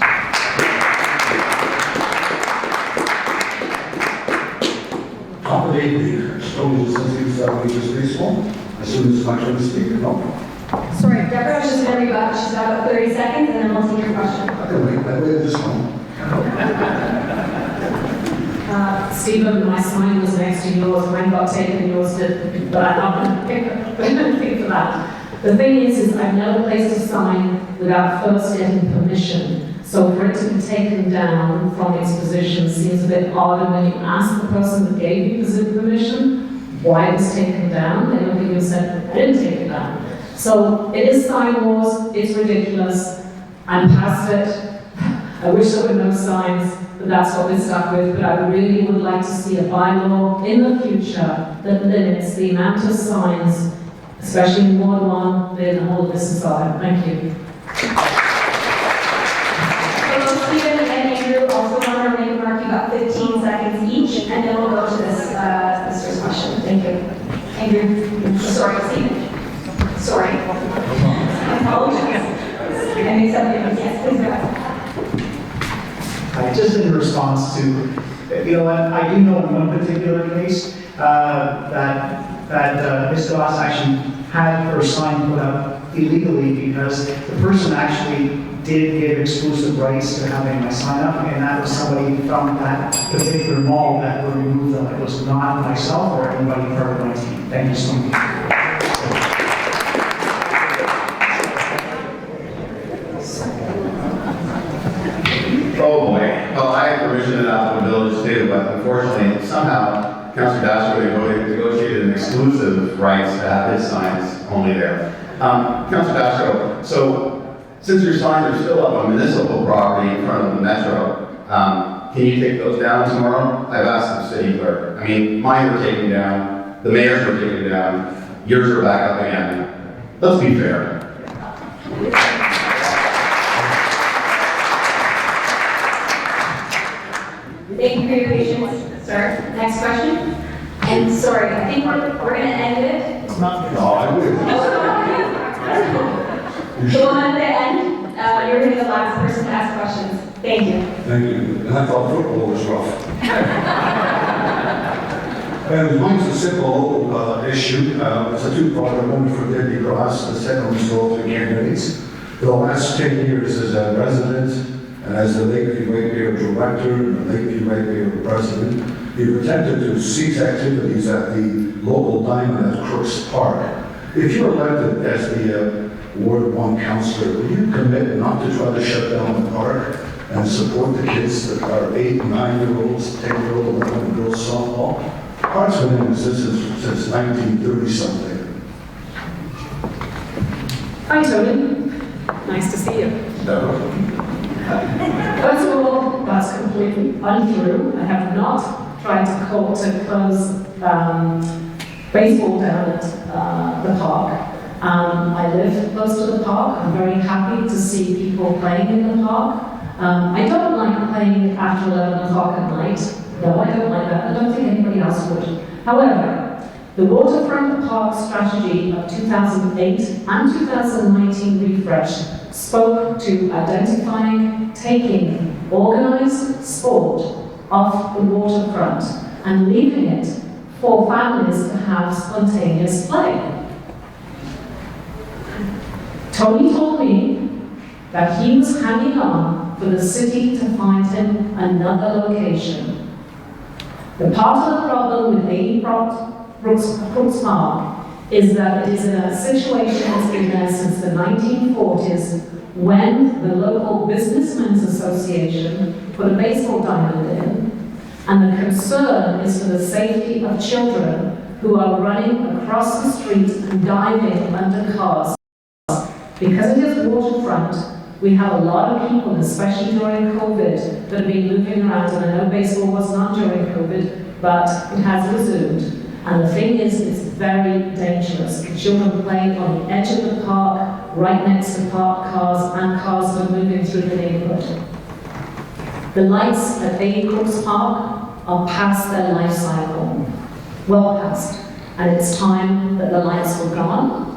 Top of the evening, strongly sensitive family is reasonable. As soon as my turn to speak, no. Sorry, Deborah, she's just going to be back. She's got about 30 seconds, and then we'll take your question. I can wait. I waited this long. Stephen, my sign was next to yours, mine got taken and yours did, but I'm not going to pick up anything for that. The thing is I've never placed a sign without first getting permission. So for it to be taken down from its position seems a bit odd, and when you ask the person that gave you the permission why it was taken down, they look at you and said, I didn't take it down. So it is sign wars, it's ridiculous, I'm past it. I wish there were no signs, but that's what we're stuck with. But I really would like to see a bylaw in the future that limits the amount of signs, especially in Ward 1, in all of this society. Thank you. So Stephen and Andrew also want to remain mark. You got 15 seconds each, and then we'll go to this first question. Thank you. Andrew. Sorry, Stephen. Sorry. I apologize. And accept yes, please go ahead. Just in response to, you know, I do know in one particular case that Ms. Goss actually had her sign put up illegally because the person actually did give exclusive rights to having my sign up, and that was somebody from that particular mall that would remove them. It was not myself or anybody part of my team. Thank you so much. Oh boy. Well, I have permission to adopt the village too, but unfortunately, somehow, Councillor Dasko negotiated an exclusive rights to have his signs only there. Councillor Dasko, so since your signs are still up on municipal property in front of the metro, can you take those down tomorrow? I've asked the city clerk. I mean, mine were taken down, the mayor's were taken down, yours are back up again. Let's be fair. Thank you for your patience, sir. Next question. And sorry, I think we're going to end it. No, I will. The one at the end, you're going to be the last person to ask questions. Thank you. Thank you. I thought football was rough. Mine's a simple issue. It's a two-part, one for Deborah Goss, the second is for the candidates. For the last 10 years as a resident and as the Lakeview Ratepayer Director and the Lakeview Ratepayer President, you've attempted to cease activities at the local diamond at Crooks Park. If you're elected as the Ward 1 councillor, will you commit not to try to shut down the park and support the kids that are 8, 9-year-olds, 10-year-old, 11-year-old softball? Park's been in existence since 1930-something. Hi, Tony. Nice to see you. First of all, that's completely untrue. I have not tried to close baseball down at the park. I live close to the park. I'm very happy to see people playing in the park. I don't like playing after 11 o'clock at night. No, I don't like that. I don't think anybody else would. However, the waterfront park strategy of 2008 and 2019 refresh spoke to identifying, taking organised sport off the waterfront and leaving it for families to have spontaneous play. Tony told me that he was hanging on for the city to find him another location. The part of the problem with 80 Brooks Park is that it is in a situation that's been there since the 1940s when the local Businessmen's Association put a baseball diamond in, and the concern is for the safety of children who are running across the street and diving under cars. Because it is waterfront, we have a lot of people, especially during COVID, that have been moving around, and I know baseball was not during COVID, but it has resumed. And the thing is, it's very dangerous. The children play on the edge of the park, right next to parked cars, and cars that are moving through the neighborhood. The lights at 80 Crooks Park are past their life cycle, well past. And it's time that the lights were gone.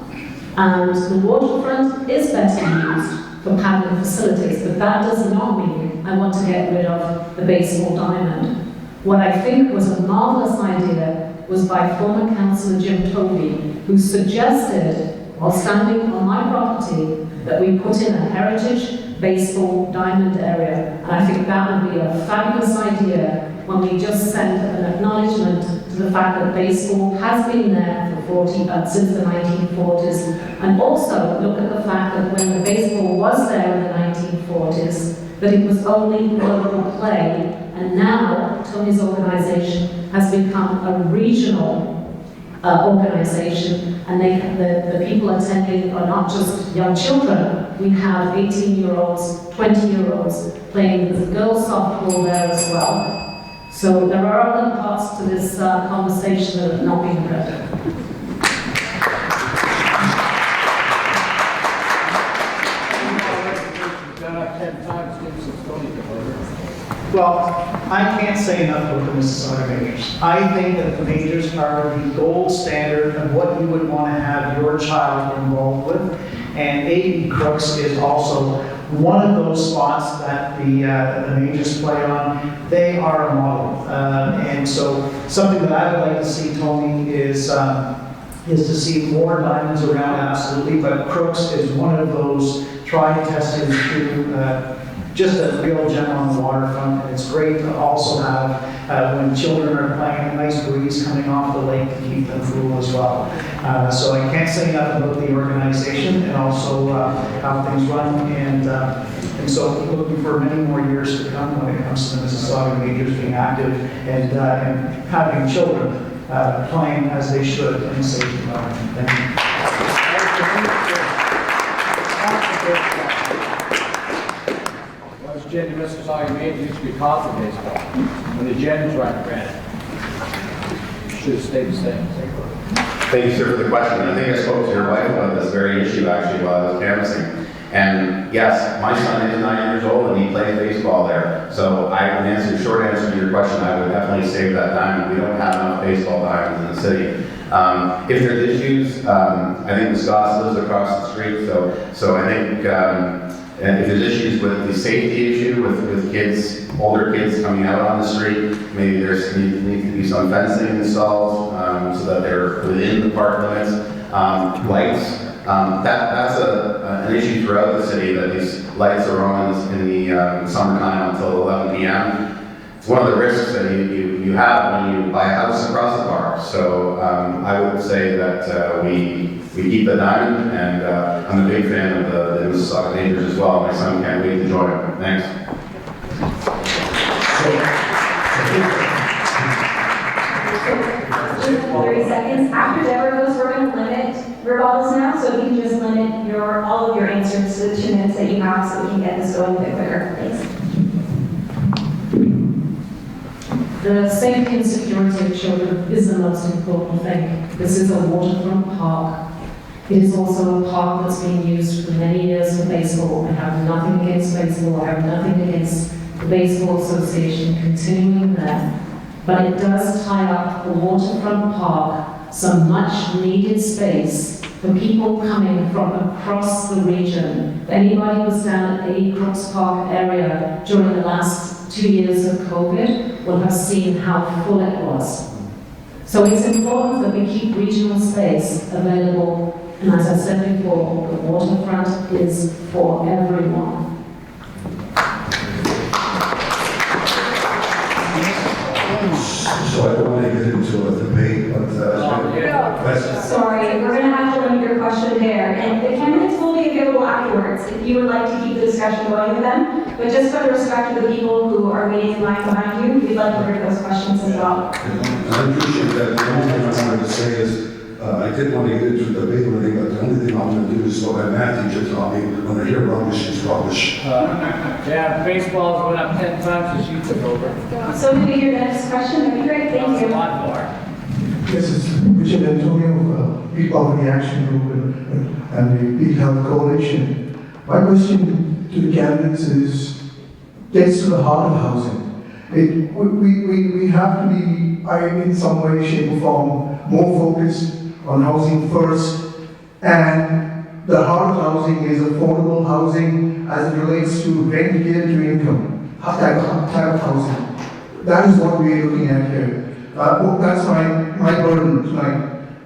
And the waterfront is better used for paddling facilities, but that does not mean I want to get rid of the baseball diamond. What I think was a marvelous idea was by former Councillor Jim Tovey, who suggested, while standing on my property, that we put in a heritage baseball diamond area. And I think that would be a fabulous idea when we just send an acknowledgement to the fact that baseball has been there for since the 1940s, and also look at the fact that when the baseball was there in the 1940s, that it was only local play, and now Tony's organisation has become a regional organisation, and the people attending are not just young children. We have 18-year-olds, 20-year-olds playing with girls softball there as well. So there are other parts to this conversation that have not been heard. Well, I can't say enough about the Mississauga Majors. I think that the Majors are the gold standard of what you would want to have your child involved with. And 80 Crooks is also one of those spots that the Majors play on. They are a model. And so something that I would like to see, Tony, is to see more diamonds around, absolutely. But Crooks is one of those tried, tested, true, just a real gem on the waterfront. And it's great to also have, when children are playing, a nice breeze coming off the lake to keep them cool as well. So I can't say enough about the organization and also how things run. And so looking for many more years to come when it comes to the Mississauga Majors being active and having children playing as they should in a safe environment. Thank you. Gin in Mississauga Majors used to be called for baseball. When the gins weren't granted. Should have stayed the same. Thank you, sir, for the question. I think I spoke to your wife about this very issue actually while I was canvassing. And yes, my son is 9 years old and he plays baseball there. So I can answer, short answer to your question, I would definitely save that diamond. We don't have enough baseball diamonds in the city. If there's issues, I think Ms. Goss lives across the street, so I think if there's issues with the safety issue with kids, older kids coming out on the street, maybe there needs to be some fencing installed so that they're within the park limits. Lights, that's an issue throughout the city, that these lights are on in the summertime until 11 p.m. one of the risks that you have when you buy a house across the park. So I would say that we keep the diamond, and I'm a big fan of the Mississauga neighbors as well. My son can't wait to join them. Thanks. 30 seconds. After Deborah goes, we're going to limit rebuttals now, so you can just limit all of your answers to the 2 minutes that you have, so we can get this going a bit quicker. Thanks. The safety and security of children is the most important thing. This is a waterfront park. It is also a park that's been used for many years for baseball. I have nothing against baseball. I have nothing against the Baseball Association continuing there. But it does tie up the waterfront park some much needed space for people coming from across the region. If anybody was down at the Crooks Park area during the last 2 years of COVID will have seen how full it was. So it's important that we keep regional space available, and as I said before, the waterfront is for everyone. So I don't want to get into a debate, but Sorry, we're going to have to limit your question there. And the candidates will be available afterwards if you would like to keep the discussion going with them. But just for the respect of the people who are waiting in line behind you, we'd like to hear those questions as well. I appreciate that. The only thing I wanted to say is, I didn't want to get into a debate or anything, but the only thing I'm going to do is what my math teacher taught me: when I hear rubbish, it's rubbish. Yeah, baseball's went up 10 times since you took over. So do we hear the next question? That'd be great. Thank you. A lot more. This is Richard Antonio, Peak Poverty Action Group and the Peak Health Coalition. My question to the candidates gets to the heart of housing. We have to be, in some way, shape or form, more focused on housing first, and the heart of housing is affordable housing as it relates to rent geared to income, type of housing. That is what we are looking at here. That's my burden tonight.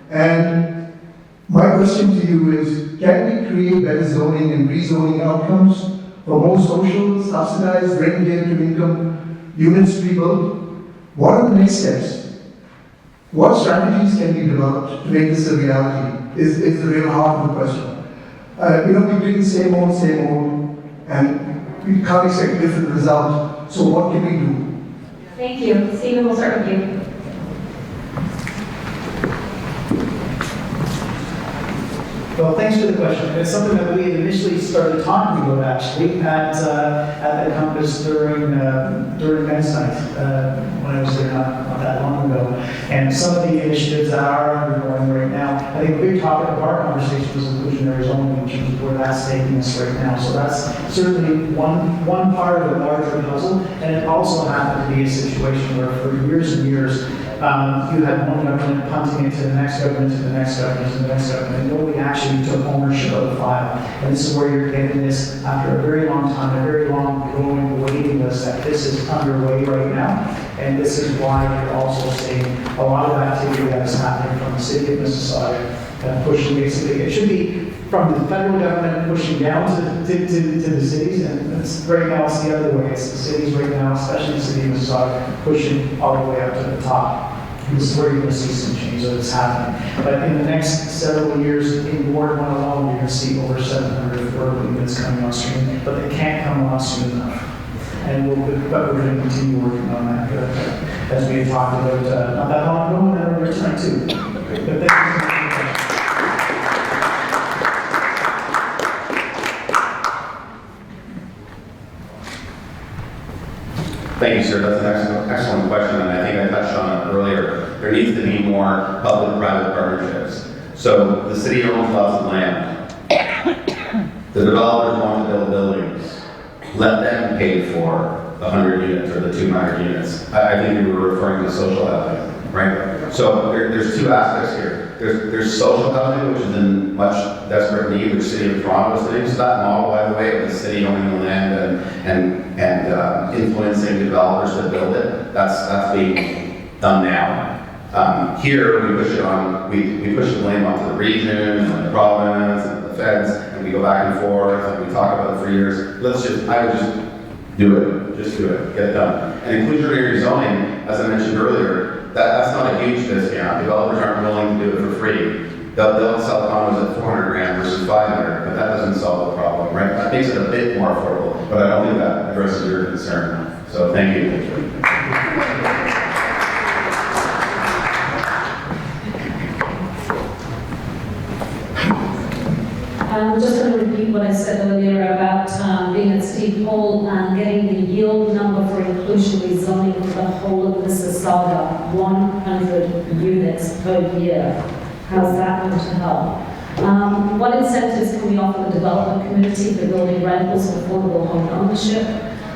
And my question to you is, can we create better zoning and rezoning outcomes for more social, subsidized, rent geared to income units to be built? What are the next steps? What strategies can be developed to make this a reality is the real heart of the question. We do the same old, and we can't expect a different result. So what can we do? Thank you. Stephen, we'll start with you. Well, thanks for the question. It's something that we initially started talking about actually at the Compass during Men's Night when I was there not that long ago. And some of the initiatives that are undergoing right now, I think a big topic of our conversation was inclusionary zoning in terms of where that's taking us right now. So that's certainly one part of the larger puzzle. And it also happened to be a situation where for years and years, you had one government punting it to the next government, to the next government, to the next government, and nobody actually took ownership of the file. And this is where you're getting this after a very long time, a very long growing waiting list that this is underway right now. And this is why you're also seeing a lot of activity that is happening from the city of Mississauga, pushing basically, it should be from the federal government pushing down to the cities, and right now it's the other way. It's the cities right now, especially the city of Mississauga, pushing all the way up to the top. This is where you're going to see some change that's happening. But in the next several years, in Ward 1 alone, you're going to see over 700 affordable units coming on stream, but they can't come on soon enough. And we're going to continue working on that, as we had talked about not that long ago, and earlier tonight too. But thank you. Thank you, sir. That's an excellent question, and I think I touched on it earlier. There needs to be more public-private partnerships. So the city owns lots of land. The developers want to build buildings. Let them pay for the 100 units or the 200 units. I think you were referring to social housing, right? So there's two aspects here. There's social housing, which is in much desperate need, which the city of Toronto is doing. So that model, by the way, of the city owning the land and influencing developers to build it, that's being done now. Here we push it on, we push the blame onto the region and the province and the feds, and we go back and forth and we talk about it for years. I would just Do it. Just do it. Get it done. And inclusionary zoning, as I mentioned earlier, that's not a huge discount. Developers aren't willing to do it for free. They'll sell condos at 400 grand versus 500, but that doesn't solve the problem, right? That makes it a bit more affordable, but I don't think that addresses your concern. So thank you. I'm just going to repeat what I said earlier about being at Steve Hall and getting the yield number for inclusionary zoning for the whole of Mississauga, 100 units per year. How's that going to help? What incentives can we offer the development community for building rentals and affordable home ownership?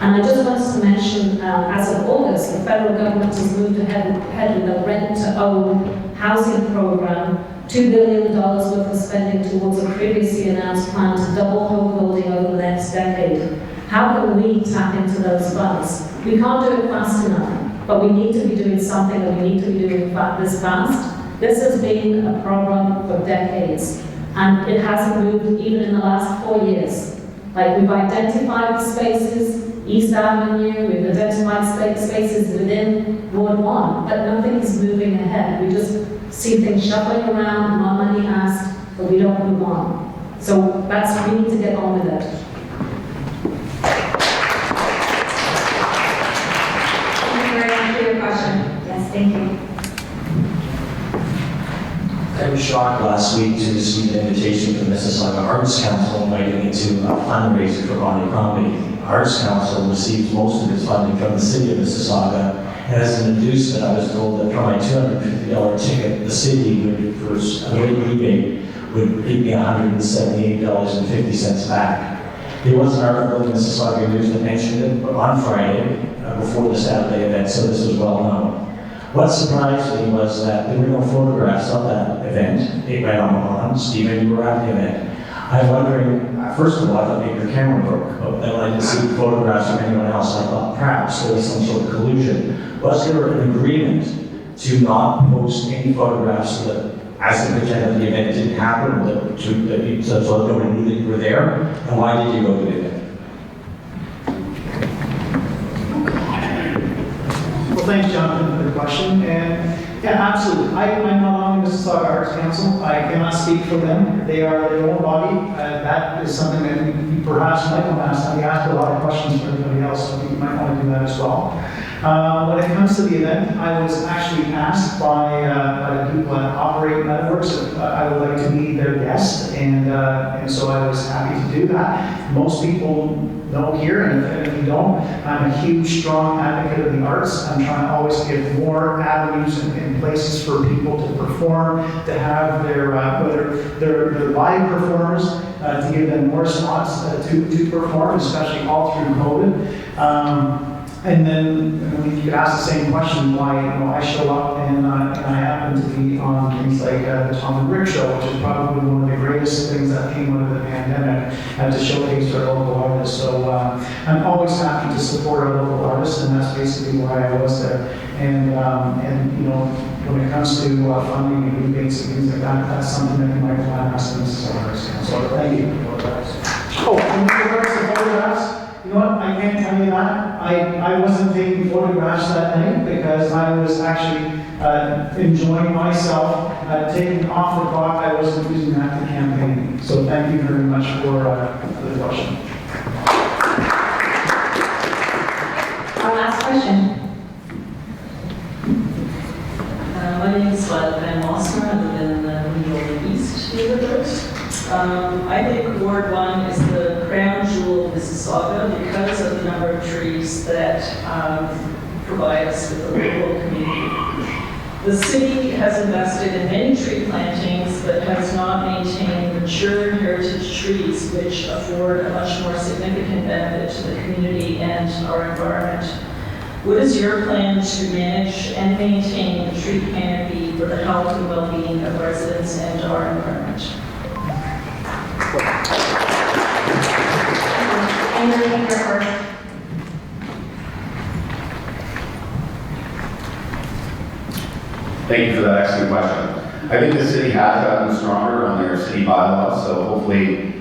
And I just wanted to mention, as of August, the federal government has moved ahead with a rent-to-own housing program, $2 billion worth of spending towards a previously announced plan to double home building over the next decade. How can we tap into those funds? We can't do it fast enough, but we need to be doing something, and we need to be doing this fast. This has been a problem for decades, and it hasn't moved even in the last 4 years. Like, we've identified the spaces, East Avenue, we've identified spaces within Ward 1, but nothing is moving ahead. We just see things shuffling around, more money asked, but we don't move on. So we need to get on with it. Thank you very much for your question. Yes, thank you. I was shocked last week to receive an invitation from the Mississauga Arts Council inviting me to a fundraiser for Bonnie Comedy. The Arts Council receives most of its funding from the city of Mississauga, and as an inducement, I was told that for my $250 ticket, the city would, for a late rebate, would give me $178.50 back. There was an article in Mississauga News that mentioned it on Friday, before the Saturday event, so this was well known. What surprised me was that there were no photographs of that event. It ran on. Stephen, you were at the event. I'm wondering, first of all, I thought maybe your camera broke, but then I didn't see photographs from anyone else. I thought perhaps there was some sort of collusion. Was there an agreement to not post any photographs so that, as the pretend of the event didn't happen, so nobody knew that you were there? And why did you go to the event? Well, thanks, Jonathan, for the question. And yeah, absolutely. I'm not on the Mississauga Arts Council. I cannot speak for them. They are their own body. That is something that you perhaps might want to ask. We asked a lot of questions for everybody else, so you might want to do that as well. When it comes to the event, I was actually asked by the people that operate Networks if I would like to be their guest, and so I was happy to do that. Most people know here, and if you don't, I'm a huge, strong advocate of the arts. I'm trying to always give more avenues and places for people to perform, to have their whether they're live performers, to give them more spots to perform, especially all through COVID. And then you could ask the same question why I show up and I happen to be on things like the Tom and Rick Show, which is probably one of the greatest things that came out of the pandemic, to showcase our local artists. So I'm always happy to support our local artists, and that's basically why I was there. And when it comes to funding and rebates and things like that, that's something that you might want to ask the Mississauga Arts Council. So thank you. Oh, and with regards to photographs, you know what, I can't tell you that. I wasn't taking photographs that night because I was actually enjoying myself, taking off the clock. I wasn't using that to campaign. So thank you very much for the question. Our last question. My name is Van Mosser. I live in the New East neighborhood. I think Ward 1 is the crown jewel of Mississauga because of the number of trees that provide us with the local community. The city has invested in many tree plantings but has not maintained mature heritage trees which afford a much more significant benefit to the community and our environment. What is your plan to manage and maintain the tree canopy for the health and well-being of residents and our environment? Thank you for that excellent question. I think the city has gotten stronger on their city bylaws, so hopefully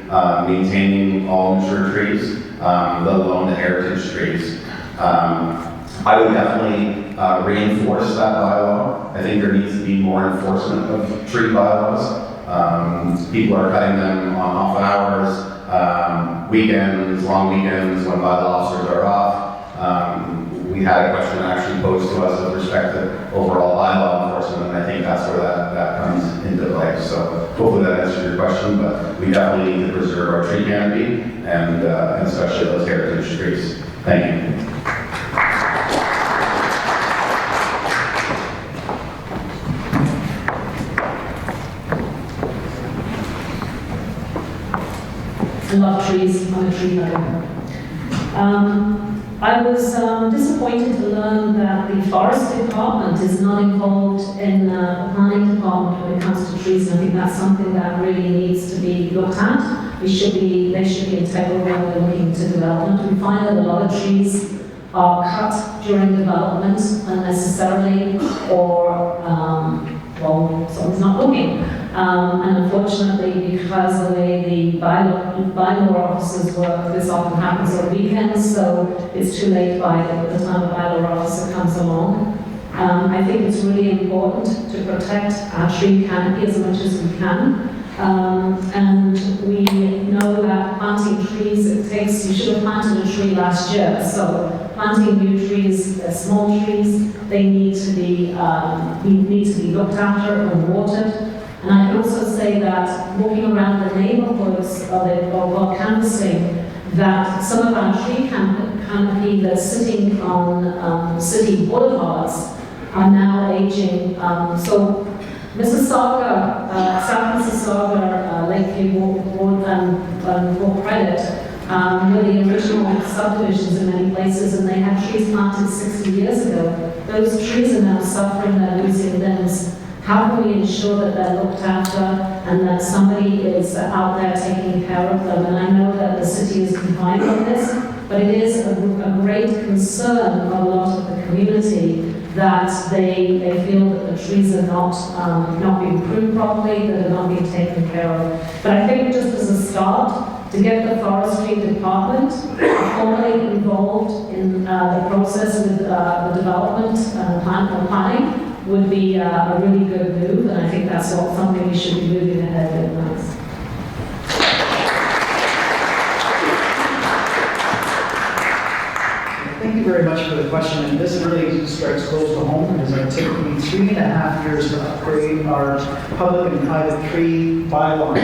maintaining all mature trees, let alone the heritage trees. I would definitely reinforce that bylaw. I think there needs to be more enforcement of tree bylaws. People are cutting them on off hours, weekends, long weekends when bylaw officers are off. We had a question actually posed to us with respect to overall bylaw enforcement, and I think that's where that comes into play. So hopefully that answers your question, but we definitely need to preserve our tree canopy and especially those heritage trees. Thank you. I love trees. I'm a tree hugger. I was disappointed to learn that the forest department is not involved in the planning department when it comes to trees, and I think that's something that really needs to be looked at. They should be integral when we're looking to development. We find that a lot of trees are cut during development unnecessarily, or well, someone's not looking. And unfortunately, because the way the bylaw officers work, this often happens on weekends, so it's too late by the time a bylaw officer comes along. I think it's really important to protect our tree canopy as much as we can. And we know that planting trees, you should have planted a tree last year, so planting new trees, small trees, they need to be looked after and watered. And I can also say that walking around the neighborhoods of canvassing, that some of our tree canopy that's sitting on city boulevards are now aging. So Mississauga, South Mississauga, Lakeview, Ward and Credit were the original subdivisions in many places, and they had trees planted 60 years ago. Those trees are now suffering, they're losing limbs. How can we ensure that they're looked after and that somebody is out there taking care of them? And I know that the city is confined on this, but it is a great concern for a lot of the community that they feel that the trees are not being pruned properly, that are not being taken care of. But I think just as a start, to get the forestry department formally involved in the process with the development and planning would be a really good move, and I think that's something we should be moving ahead with. Thank you very much for the question, and this really strikes close to home because it took me 3.5 years to upgrade our public and private tree bylaws.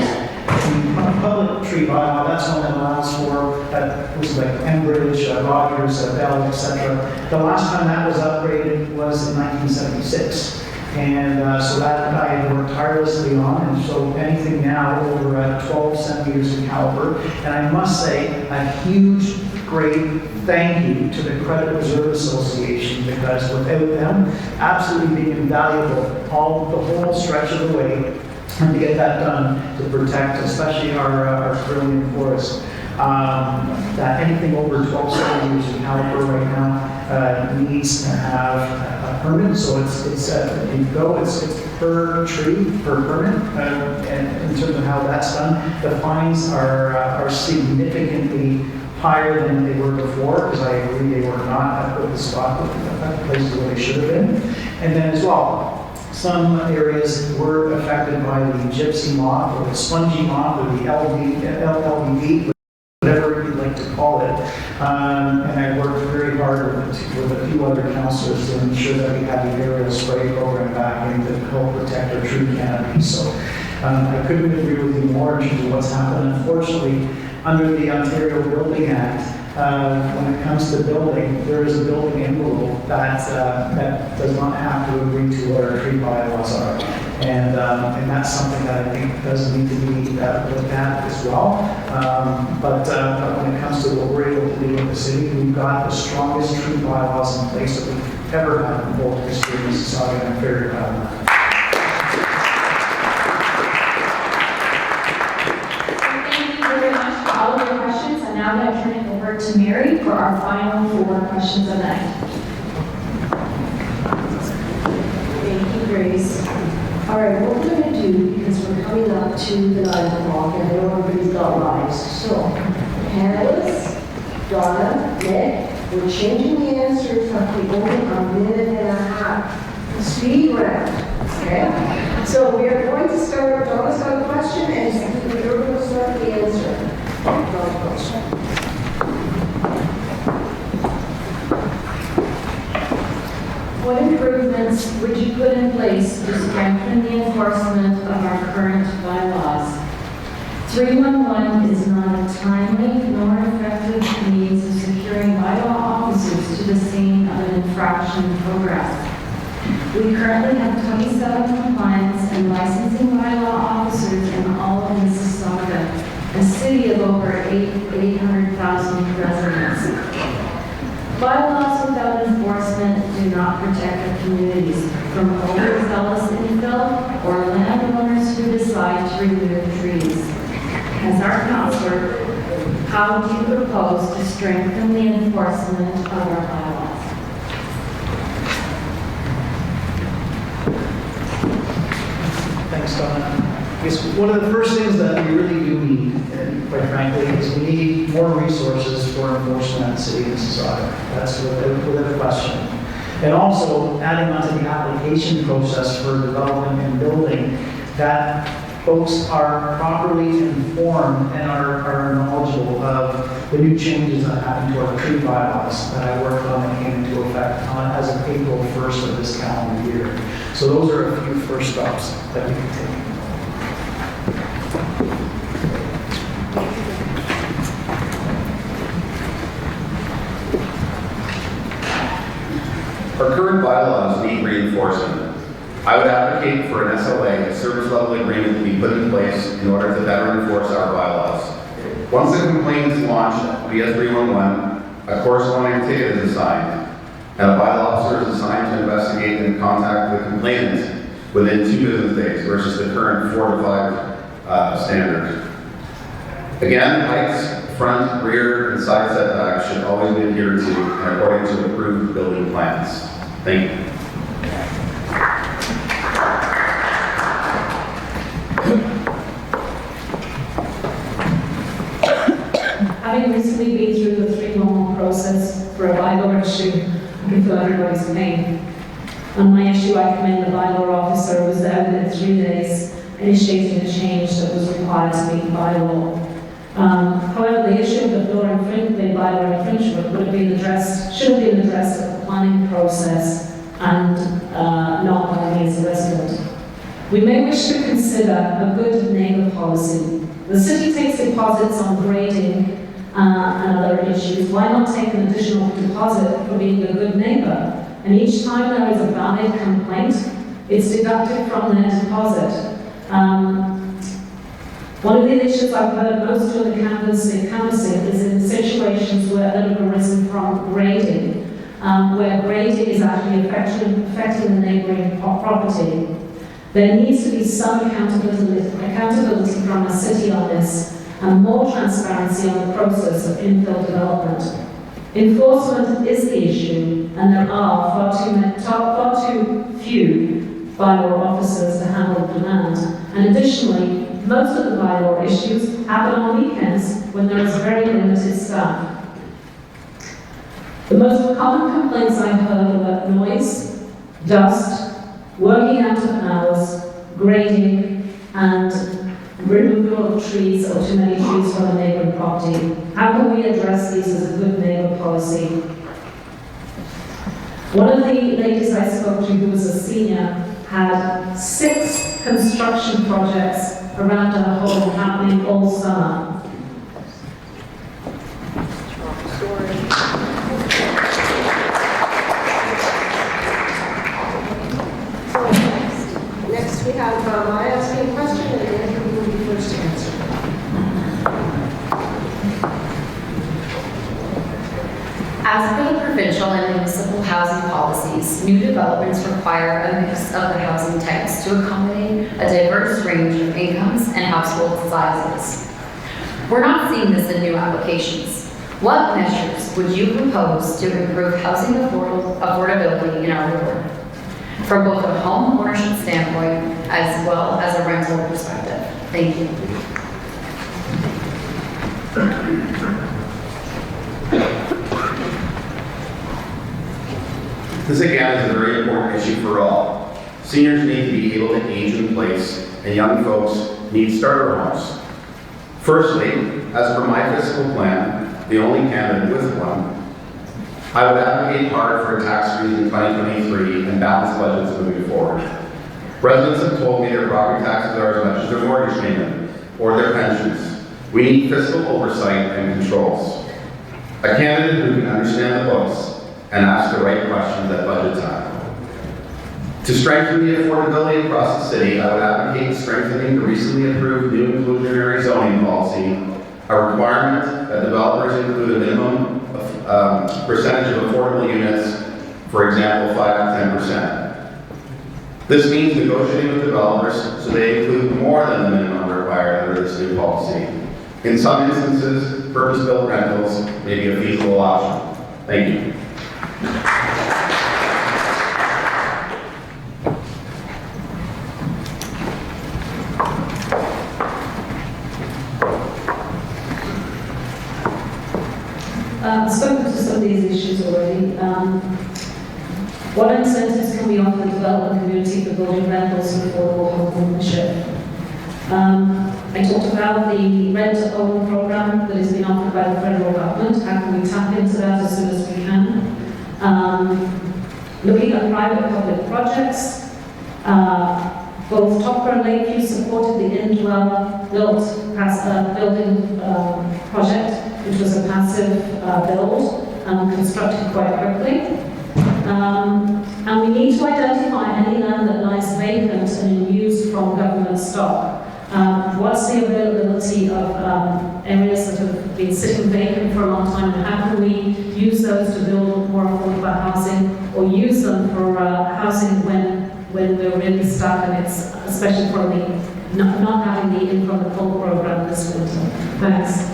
The public tree bylaw, that's one that allows for, that was like Enbridge, Rogers, Bell, etc. The last time that was upgraded was in 1976. And so that I had worked tirelessly on, and so anything now over 12 centimeters in caliber. And I must say a huge, great thank you to the Credit Reserve Association, because without them, absolutely being invaluable the whole stretch of the way, and to get that done to protect, especially our brilliant forest. That anything over 12 centimeters in caliber right now needs to have a permit. So it's per tree, per permit, and in terms of how that's done. The fines are significantly higher than they were before, because I agree they were not at the spot, at the places where they should have been. And then as well, some areas were affected by the gypsy moth, or the spongy moth, or the LBV, whatever you'd like to call it. And I worked very hard with a few other councillors to ensure that we had the aerial spray program back in to help protect our tree canopy. So I couldn't agree with you more in terms of what's happened. Unfortunately, under the Ontario Building Act, when it comes to building, there is a building envelope that does not have to agree to what our tree bylaws are. And that's something that I think does need to be looked at as well. But when it comes to what we're able to do with the city, we've got the strongest tree bylaws in place that we've ever had in both history of Mississauga, and I'm very proud of that. All of your questions, and now I'm going to turn it over to Mary for our final 4 questions of the night. Thank you, Grace. All right, what we're going to do, because we're coming up to the 9 o'clock, and I know everybody's got lives, so panelists, Donna, Nick, we're changing the answers up to only a minute and a half. Speed round, okay? So we are going to start, Donna's got a question, and you're going to start the answer. Donna first. What improvements would you put in place to strengthen the enforcement of our current bylaws? 311 is not a timely nor effective means of securing bylaw officers to the scene of an infraction progress. We currently have 27 compliance and licensing bylaw officers in all of Mississauga, a city of over 800,000 residents. Bylaws without enforcement do not protect our communities from overzealous infill or landowners who decide to remove trees. As our councillor, how do you propose to strengthen the enforcement of our bylaws? Thanks, Donna. I guess one of the first things that we really do need, and quite frankly, is we need more resources for enforcement in the city of Mississauga. That's without a question. And also adding on to the application process for development and building, that folks are properly informed and are knowledgeable of the new changes that happened to our tree bylaws that I worked on and came into effect as of April 1st of this calendar year. So those are a few first steps that we can take. Our current bylaws need reinforcement. I would advocate for an SLA, a service level agreement, to be put in place in order to better enforce our bylaws. Once a complaint is launched via 311, a corresponding ticket is assigned, and a bylaw officer is assigned to investigate and contact the complainant within 2 business days versus the current 4 to 5 standard. Again, heights, front, rear, and side setbacks should always be adhered to and according to approved building plans. Thank you. Having recently been through the 311 process for a bylaw issue, I can feel everybody's pain. On my issue, I commend the bylaw officer was there within 3 days, initiating a change that was required to meet bylaw. However, the issue of the bylaw infringement would have been addressed, should have been addressed at the planning process and not by me as a resident. We may wish to consider a good neighbour policy. The city takes deposits on grading and other issues. Why not take an additional deposit for being a good neighbour? And each time there is a valid complaint, it's deducted from their deposit. One of the issues I've heard most of the canvassing is in situations where that have arisen from grading, where grading is actually affecting the neighbouring property. There needs to be some accountability from the city on this, and more transparency on the process of infill development. Enforcement is the issue, and there are far too few bylaw officers to handle demand. And additionally, most of the bylaw issues happen on weekends when there is very limited staff. The most common complaints I've heard were noise, dust, working out of hours, grading, and removal of trees or too many trees from a neighbouring property. How can we address these as a good neighbour policy? One of the ladies I spoke to, who was a senior, had 6 construction projects around her home happening all summer. Next we have Maya asking a question, and Andrew will be first to answer. As per the provincial and municipal housing policies, new developments require a mix of the housing types to accommodate a diverse range of incomes and household sizes. We're not seeing this in new applications. What measures would you propose to improve housing affordability in our ward? from both a home ownership standpoint as well as a rental perspective. Thank you. This again is a very important issue for all. Seniors need to be able to age in place, and young folks need starter homes. Firstly, as per my fiscal plan, the only candidate with one, I would advocate hard for a tax freeze in 2023 and balanced budgets moving forward. Residents have told me their property taxes are as much as their mortgage payment or their pensions. We need fiscal oversight and controls. A candidate who can understand the books and ask the right questions at budget time. To strengthen the affordability across the city, I would advocate strengthening the recently approved new inclusionary zoning policy, a requirement that developers include a minimum percentage of affordable units, for example, 5 to 10%. This means negotiating with developers so they include more than the minimum required under this new policy. In some instances, purpose-built rentals may be a feasible option. Thank you. I've spoken to some of these issues already. What incentives can we offer the development community for building rentals and affordable home ownership? I talked about the rent-to-own program that is being offered by the federal government. How can we tap into that as soon as we can? Looking at private-public projects, both TOPCA and Lakeshore supported the indwell building project, which was a passive build constructed quite quickly. And we need to identify any land that lies vacant and unused from government stock. What's the availability of areas that have been sitting vacant for a long time, and how can we use those to build more affordable housing, or use them for housing when we're really stuck, and it's especially for the not having the in from the full program this winter. Thanks.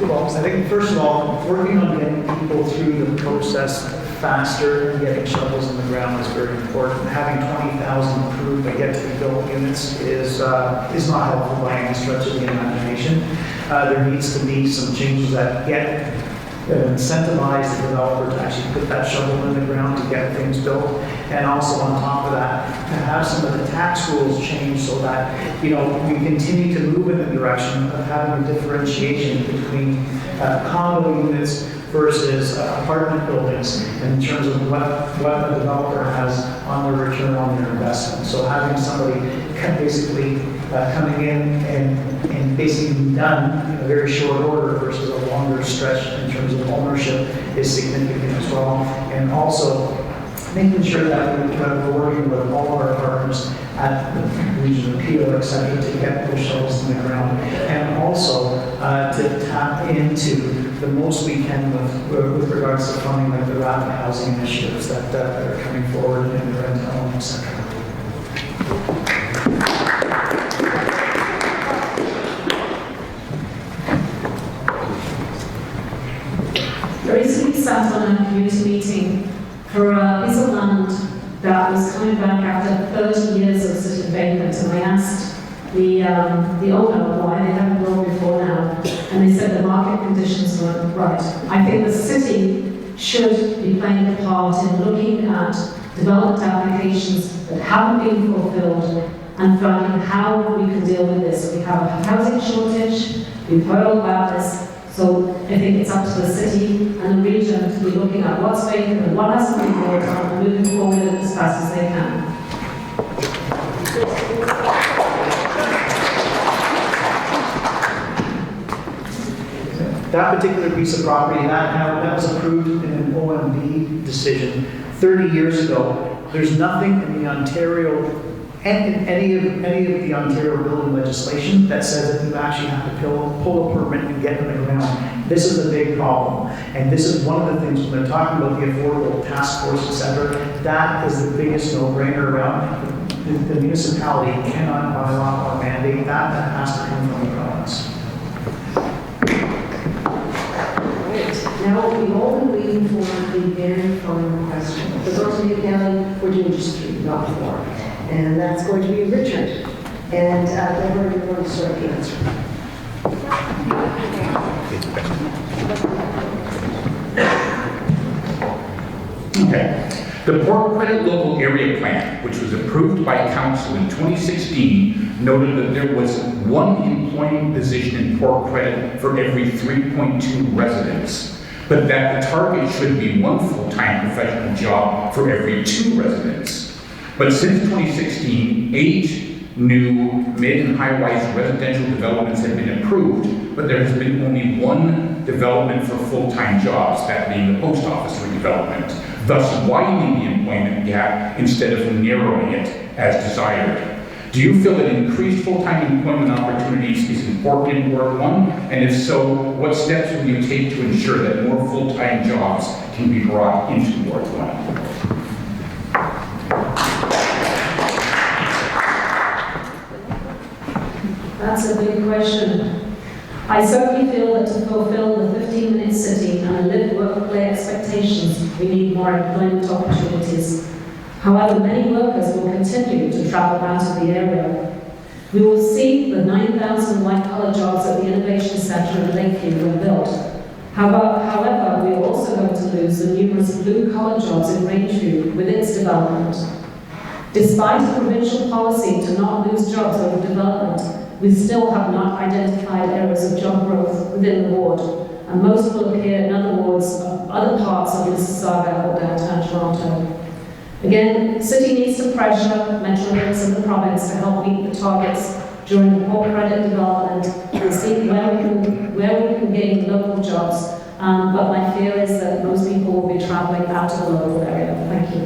Well, I think first of all, working on getting people through the process faster and getting shovels in the ground is very important. Having 20,000 approved but yet to be built units is not helpful by any stretch of the imagination. There needs to be some changes that incentivize the developer to actually put that shovel in the ground to get things built, and also on top of that, to have some of the tax rules change so that we continue to move in the direction of having a differentiation between condo units versus apartment buildings in terms of what the developer has on their return on their investment. So having somebody basically coming in and basically be done in a very short order versus a longer stretch in terms of ownership is significant as well. And also making sure that we're working with all of our partners at the regional appeal, etc., to get those shovels in the ground, and also to tap into the most we can with regards to funding, like the rapid housing initiatives that are coming forward in the rent-to-own, etc. I recently sat on a community meeting for a piece of land that was coming back after 30 years of sitting vacant, and I asked the owner why they hadn't grown before now, and they said the market conditions weren't right. I think the city should be playing a part in looking at development applications that haven't been fulfilled and finding how we can deal with this. We have a housing shortage, we've heard all about this. So I think it's up to the city and the region to be looking at what's vacant and what hasn't been built on and moving forward as fast as they can. That particular piece of property, that was approved in an OMB decision 30 years ago. There's nothing in the Ontario and in any of the Ontario building legislation that says that you actually have to pull a permit and get in the ground. This is a big problem. And this is one of the things when they're talking about the affordable task force, etc., that is the biggest no-brainer around. The municipality cannot by law or mandate that. That has to come from the province. on the very final question. For those of you counting, we're doing just 3, not 4. And that's going to be Richard. And Deborah, you're going to start the answer. Okay. The Port Credit Local Area Plan, which was approved by Council in 2016, noted that there was 1 employment position in Port Credit for every 3.2 residents, but that the target should be 1 full-time professional job for every 2 residents. But since 2016, 8 new mid and high-rise residential developments have been approved, but there has been only 1 development for full-time jobs, that being the post office redevelopment, thus widening the employment gap instead of narrowing it as desired. Do you feel that increased full-time employment opportunities is important in Ward 1? And if so, what steps will you take to ensure that more full-time jobs can be brought into Ward 1? That's a big question. I certainly feel that to fulfill the 15-minute city and live, work, play expectations, we need more employment opportunities. However, many workers will continue to travel out of the area. We will see the 9,000 white-collar jobs at the Innovation Centre in Lakeview when built. However, we are also going to lose the numerous blue-collar jobs in Rangeview with its development. Despite a provincial policy to not lose jobs over development, we still have not identified areas of job growth within the ward, and most will appear in other wards of other parts of Mississauga or downtown Toronto. Again, the city needs to pressure Metrolinx and the province to help meet the targets during the Port Credit development and see where we can gain local jobs. But my fear is that most people will be travelling out of the local area. Thank you.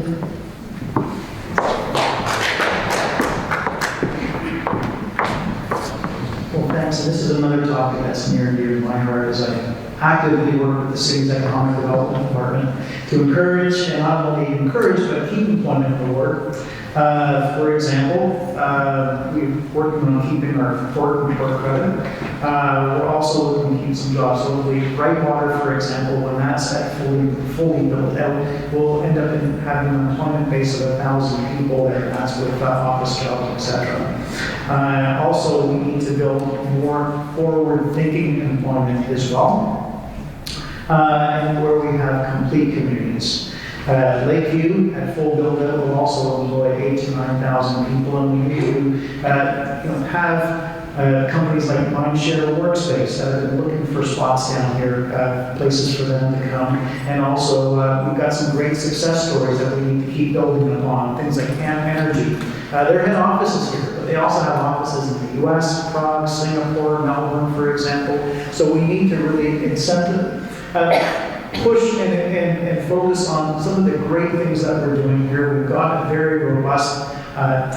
So this is another topic that's near and dear to my heart as I actively work with the city's economic development department to encourage, and not only encourage, but keep employment in the ward. For example, we're working on keeping our port and port credit. We're also looking to keep some jobs locally. Brightwater, for example, when that's fully built out, we'll end up having an employment base of 1,000 people there. That's with office jobs, etc. Also, we need to build more forward-thinking employment as well, and where we have complete communities. Lakeview at full build-out will also employ 8,000 to 9,000 people, and we need to have companies like Mindshare Workspace that have been looking for spots down here, places for them to come. And also, we've got some great success stories that we need to keep building upon, things like Amp Energy. Their head offices here, but they also have offices in the US, Prague, Singapore, Melbourne, for example. So we need to really push and focus on some of the great things that we're doing here. We've got a very robust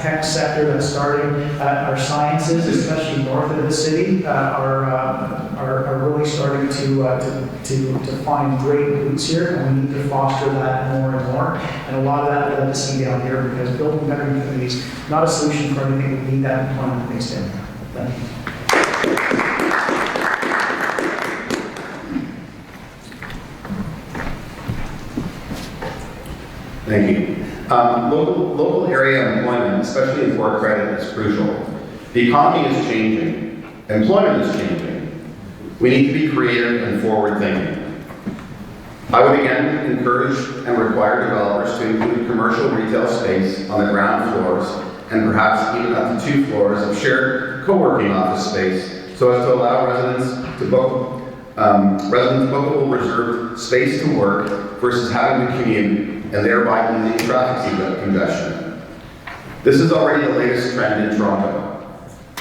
tech sector that's starting. Our sciences, especially north of the city, are really starting to find great roots here, and we need to foster that more and more. And a lot of that we'd like to see down here, because building better communities, not a solution for everything. We need that employment based in. Thank you. Thank you. Local area employment, especially in Port Credit, is crucial. The economy is changing. Employment is changing. We need to be creative and forward-thinking. I would again encourage and require developers to include commercial retail space on the ground floors, and perhaps even up to 2 floors of shared co-working office space, so as to allow residents to book bookable reserved space to work versus having to commute and thereby easing traffic congestion. This is already the latest trend in Toronto.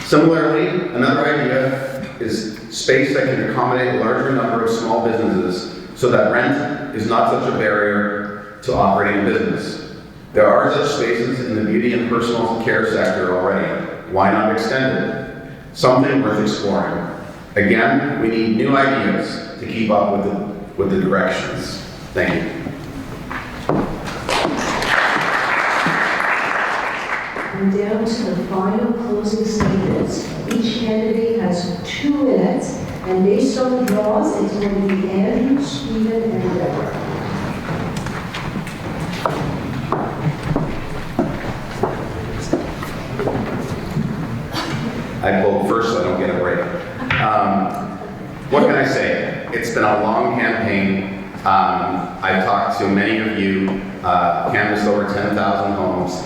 Similarly, another idea is space that can accommodate a larger number of small businesses so that rent is not such a barrier to operating a business. There are such spaces in the beauty and personal care sector already. Why not extend it? Something worth exploring. Again, we need new ideas to keep up with the directions. Thank you. And down to the final closing statements. Each candidate has 2 minutes, and based on the draws, it's going to be Andrew, Stephen, and Deborah. I pulled first so I don't get a break. What can I say? It's been a long campaign. I've talked to many of you, canvassed over 10,000 homes.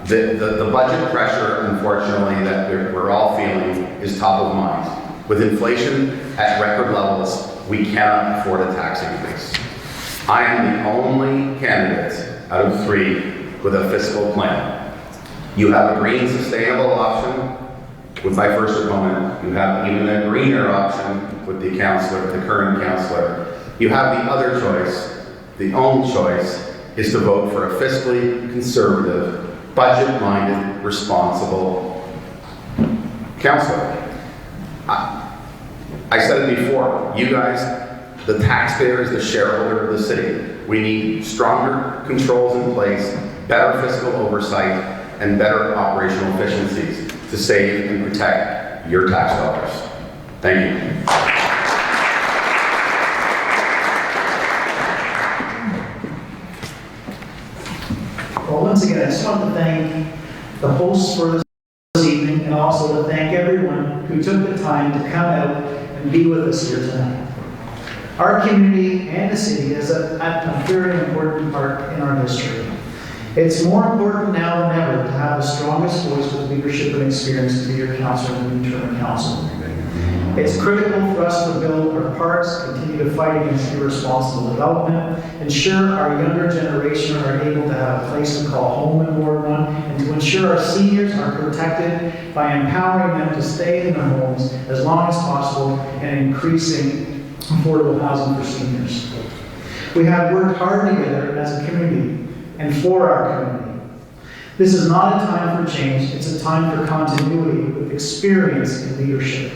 The budget pressure, unfortunately, that we're all feeling is top of mind. With inflation at record levels, we cannot afford a tax increase. I am the only candidate out of 3 with a fiscal plan. You have a green sustainable option with my first opponent. You have even a greener option with the councillor, the current councillor. You have the other choice. The only choice is to vote for a fiscally conservative, budget-minded, responsible councillor. I said it before, you guys, the taxpayer is the shareholder of the city. We need stronger controls in place, better fiscal oversight, and better operational efficiencies to save and protect your tax dollars. Thank you. Well, once again, I just want to thank the hosts for this evening, and also to thank everyone who took the time to come out and be with us here tonight. Our community and the city is a very important part in our history. It's more important now than ever to have the strongest voice with leadership and experience to be your councillor and interim council. It's critical for us to build our parks, continue to fight against irresponsible development, ensure our younger generation are able to have a place to call home in Ward 1, and to ensure our seniors are protected by empowering them to stay in their homes as long as possible and increasing affordable housing for seniors. We have worked hard together as a community and for our community. This is not a time for change, it's a time for continuity with experience in leadership.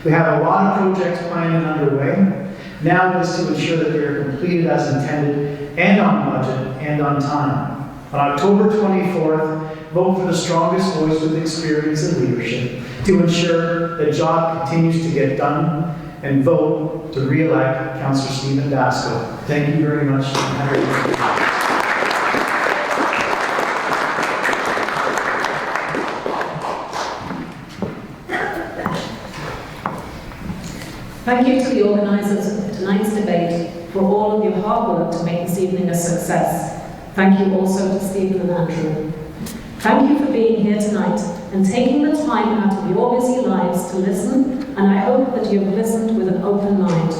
We have a lot of projects planned and underway. Now it is to ensure that they are completed as intended and on budget and on time. On October 24th, vote for the strongest voice with experience and leadership to ensure the job continues to get done, and vote to re-elect Councillor Stephen Dasko. Thank you very much. Thank you to the organisers of tonight's debate for all of your hard work to make this evening a success. Thank you also to Stephen and Andrew. Thank you for being here tonight and taking the time out of your busy lives to listen, and I hope that you have listened with an open mind.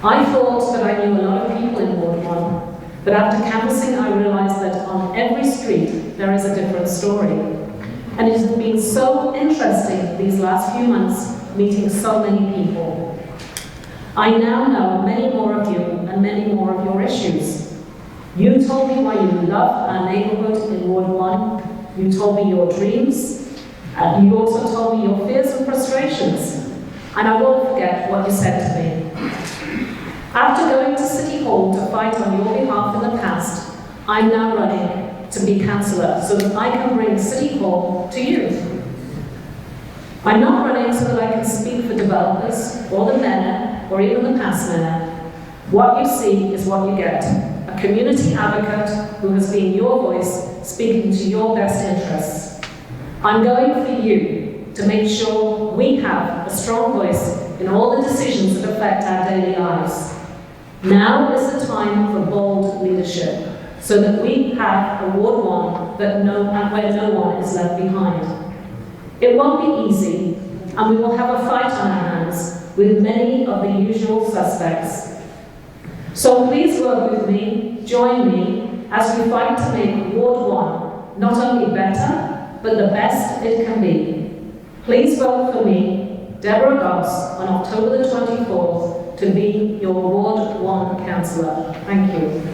I thought that I knew a lot of people in Ward 1, but after canvassing I realised that on every street there is a different story. And it has been so interesting these last few months meeting so many people. I now know many more of you and many more of your issues. You told me why you love our neighbourhood in Ward 1. You told me your dreams. And you also told me your fears and frustrations. And I won't forget what you said to me. After going to City Hall to fight on your behalf in the past, I'm now running to be councillor so that I can bring City Hall to you. I'm not running so that I can speak for developers, or the mayor, or even the past mayor. What you see is what you get. A community advocate who has been your voice speaking to your best interests. I'm going for you to make sure we have a strong voice in all the decisions that affect our daily lives. Now is the time for bold leadership, so that we have a Ward 1 where no one is left behind. It won't be easy, and we will have a fight on our hands with many of the usual suspects. So please work with me, join me, as we fight to make Ward 1 not only better, but the best it can be. Please vote for me, Deborah Goss, on October the 24th to be your Ward 1 councillor. Thank you.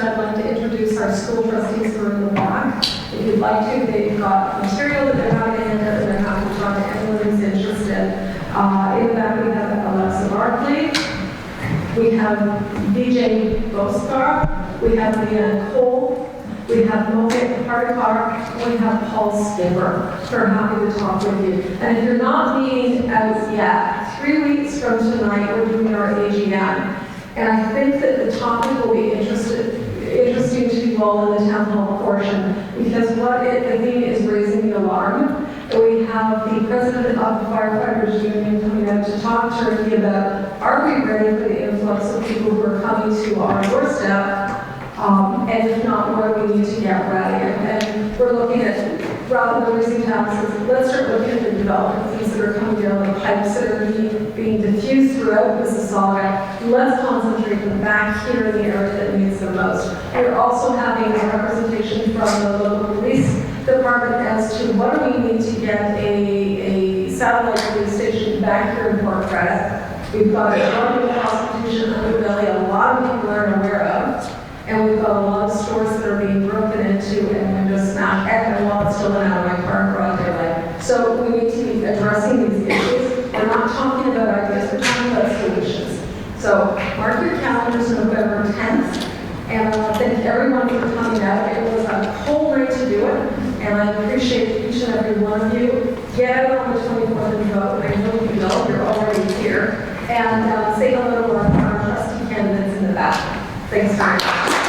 I'd like to introduce our school trustees who are in the back. If you'd like to, they've got material that they're happy to hand out and they're happy to talk to anyone who's interested. In the back we have Alexa Barkley, we have DJ Boskar, we have Leanne Cole, we have Mohit Harkar, we have Paul Skipper. We're happy to talk with you. And if you're not meeting out yet, 3 weeks from tonight, we're And I think that the topic will be interesting to you all in the town hall portion, because what it, I think, is raising the alarm. And we have the president of the firefighters union coming out to talk to me about, are we ready for the influx of people who are coming to our doorstep? And if not, what do we need to get ready? And we're looking at, rather than raising taxes, let's start looking at the development fees that are coming down, the pipes that are being diffused throughout Mississauga. Let's concentrate them back here in the area that needs them most. We're also having a representation from the local police department as to what do we need to get a satellite police station back here in Port Credit. We've got a drug prostitution underbelly a lot of people aren't aware of. And we've got a lot of stores that are being broken into and windows smashed. Heck, I walked stolen out of my car in broad daylight. So we need to be addressing these issues. We're not talking about ideas, we're talking about solutions. So mark your calendars November 10th. And I want to thank everyone for coming out. It was a cold night to do it. And I appreciate each and every one of you. Get out on the 24th and vote. I know you know, you're already here. And say hello to our trusty candidates in the back. Thanks, Karen.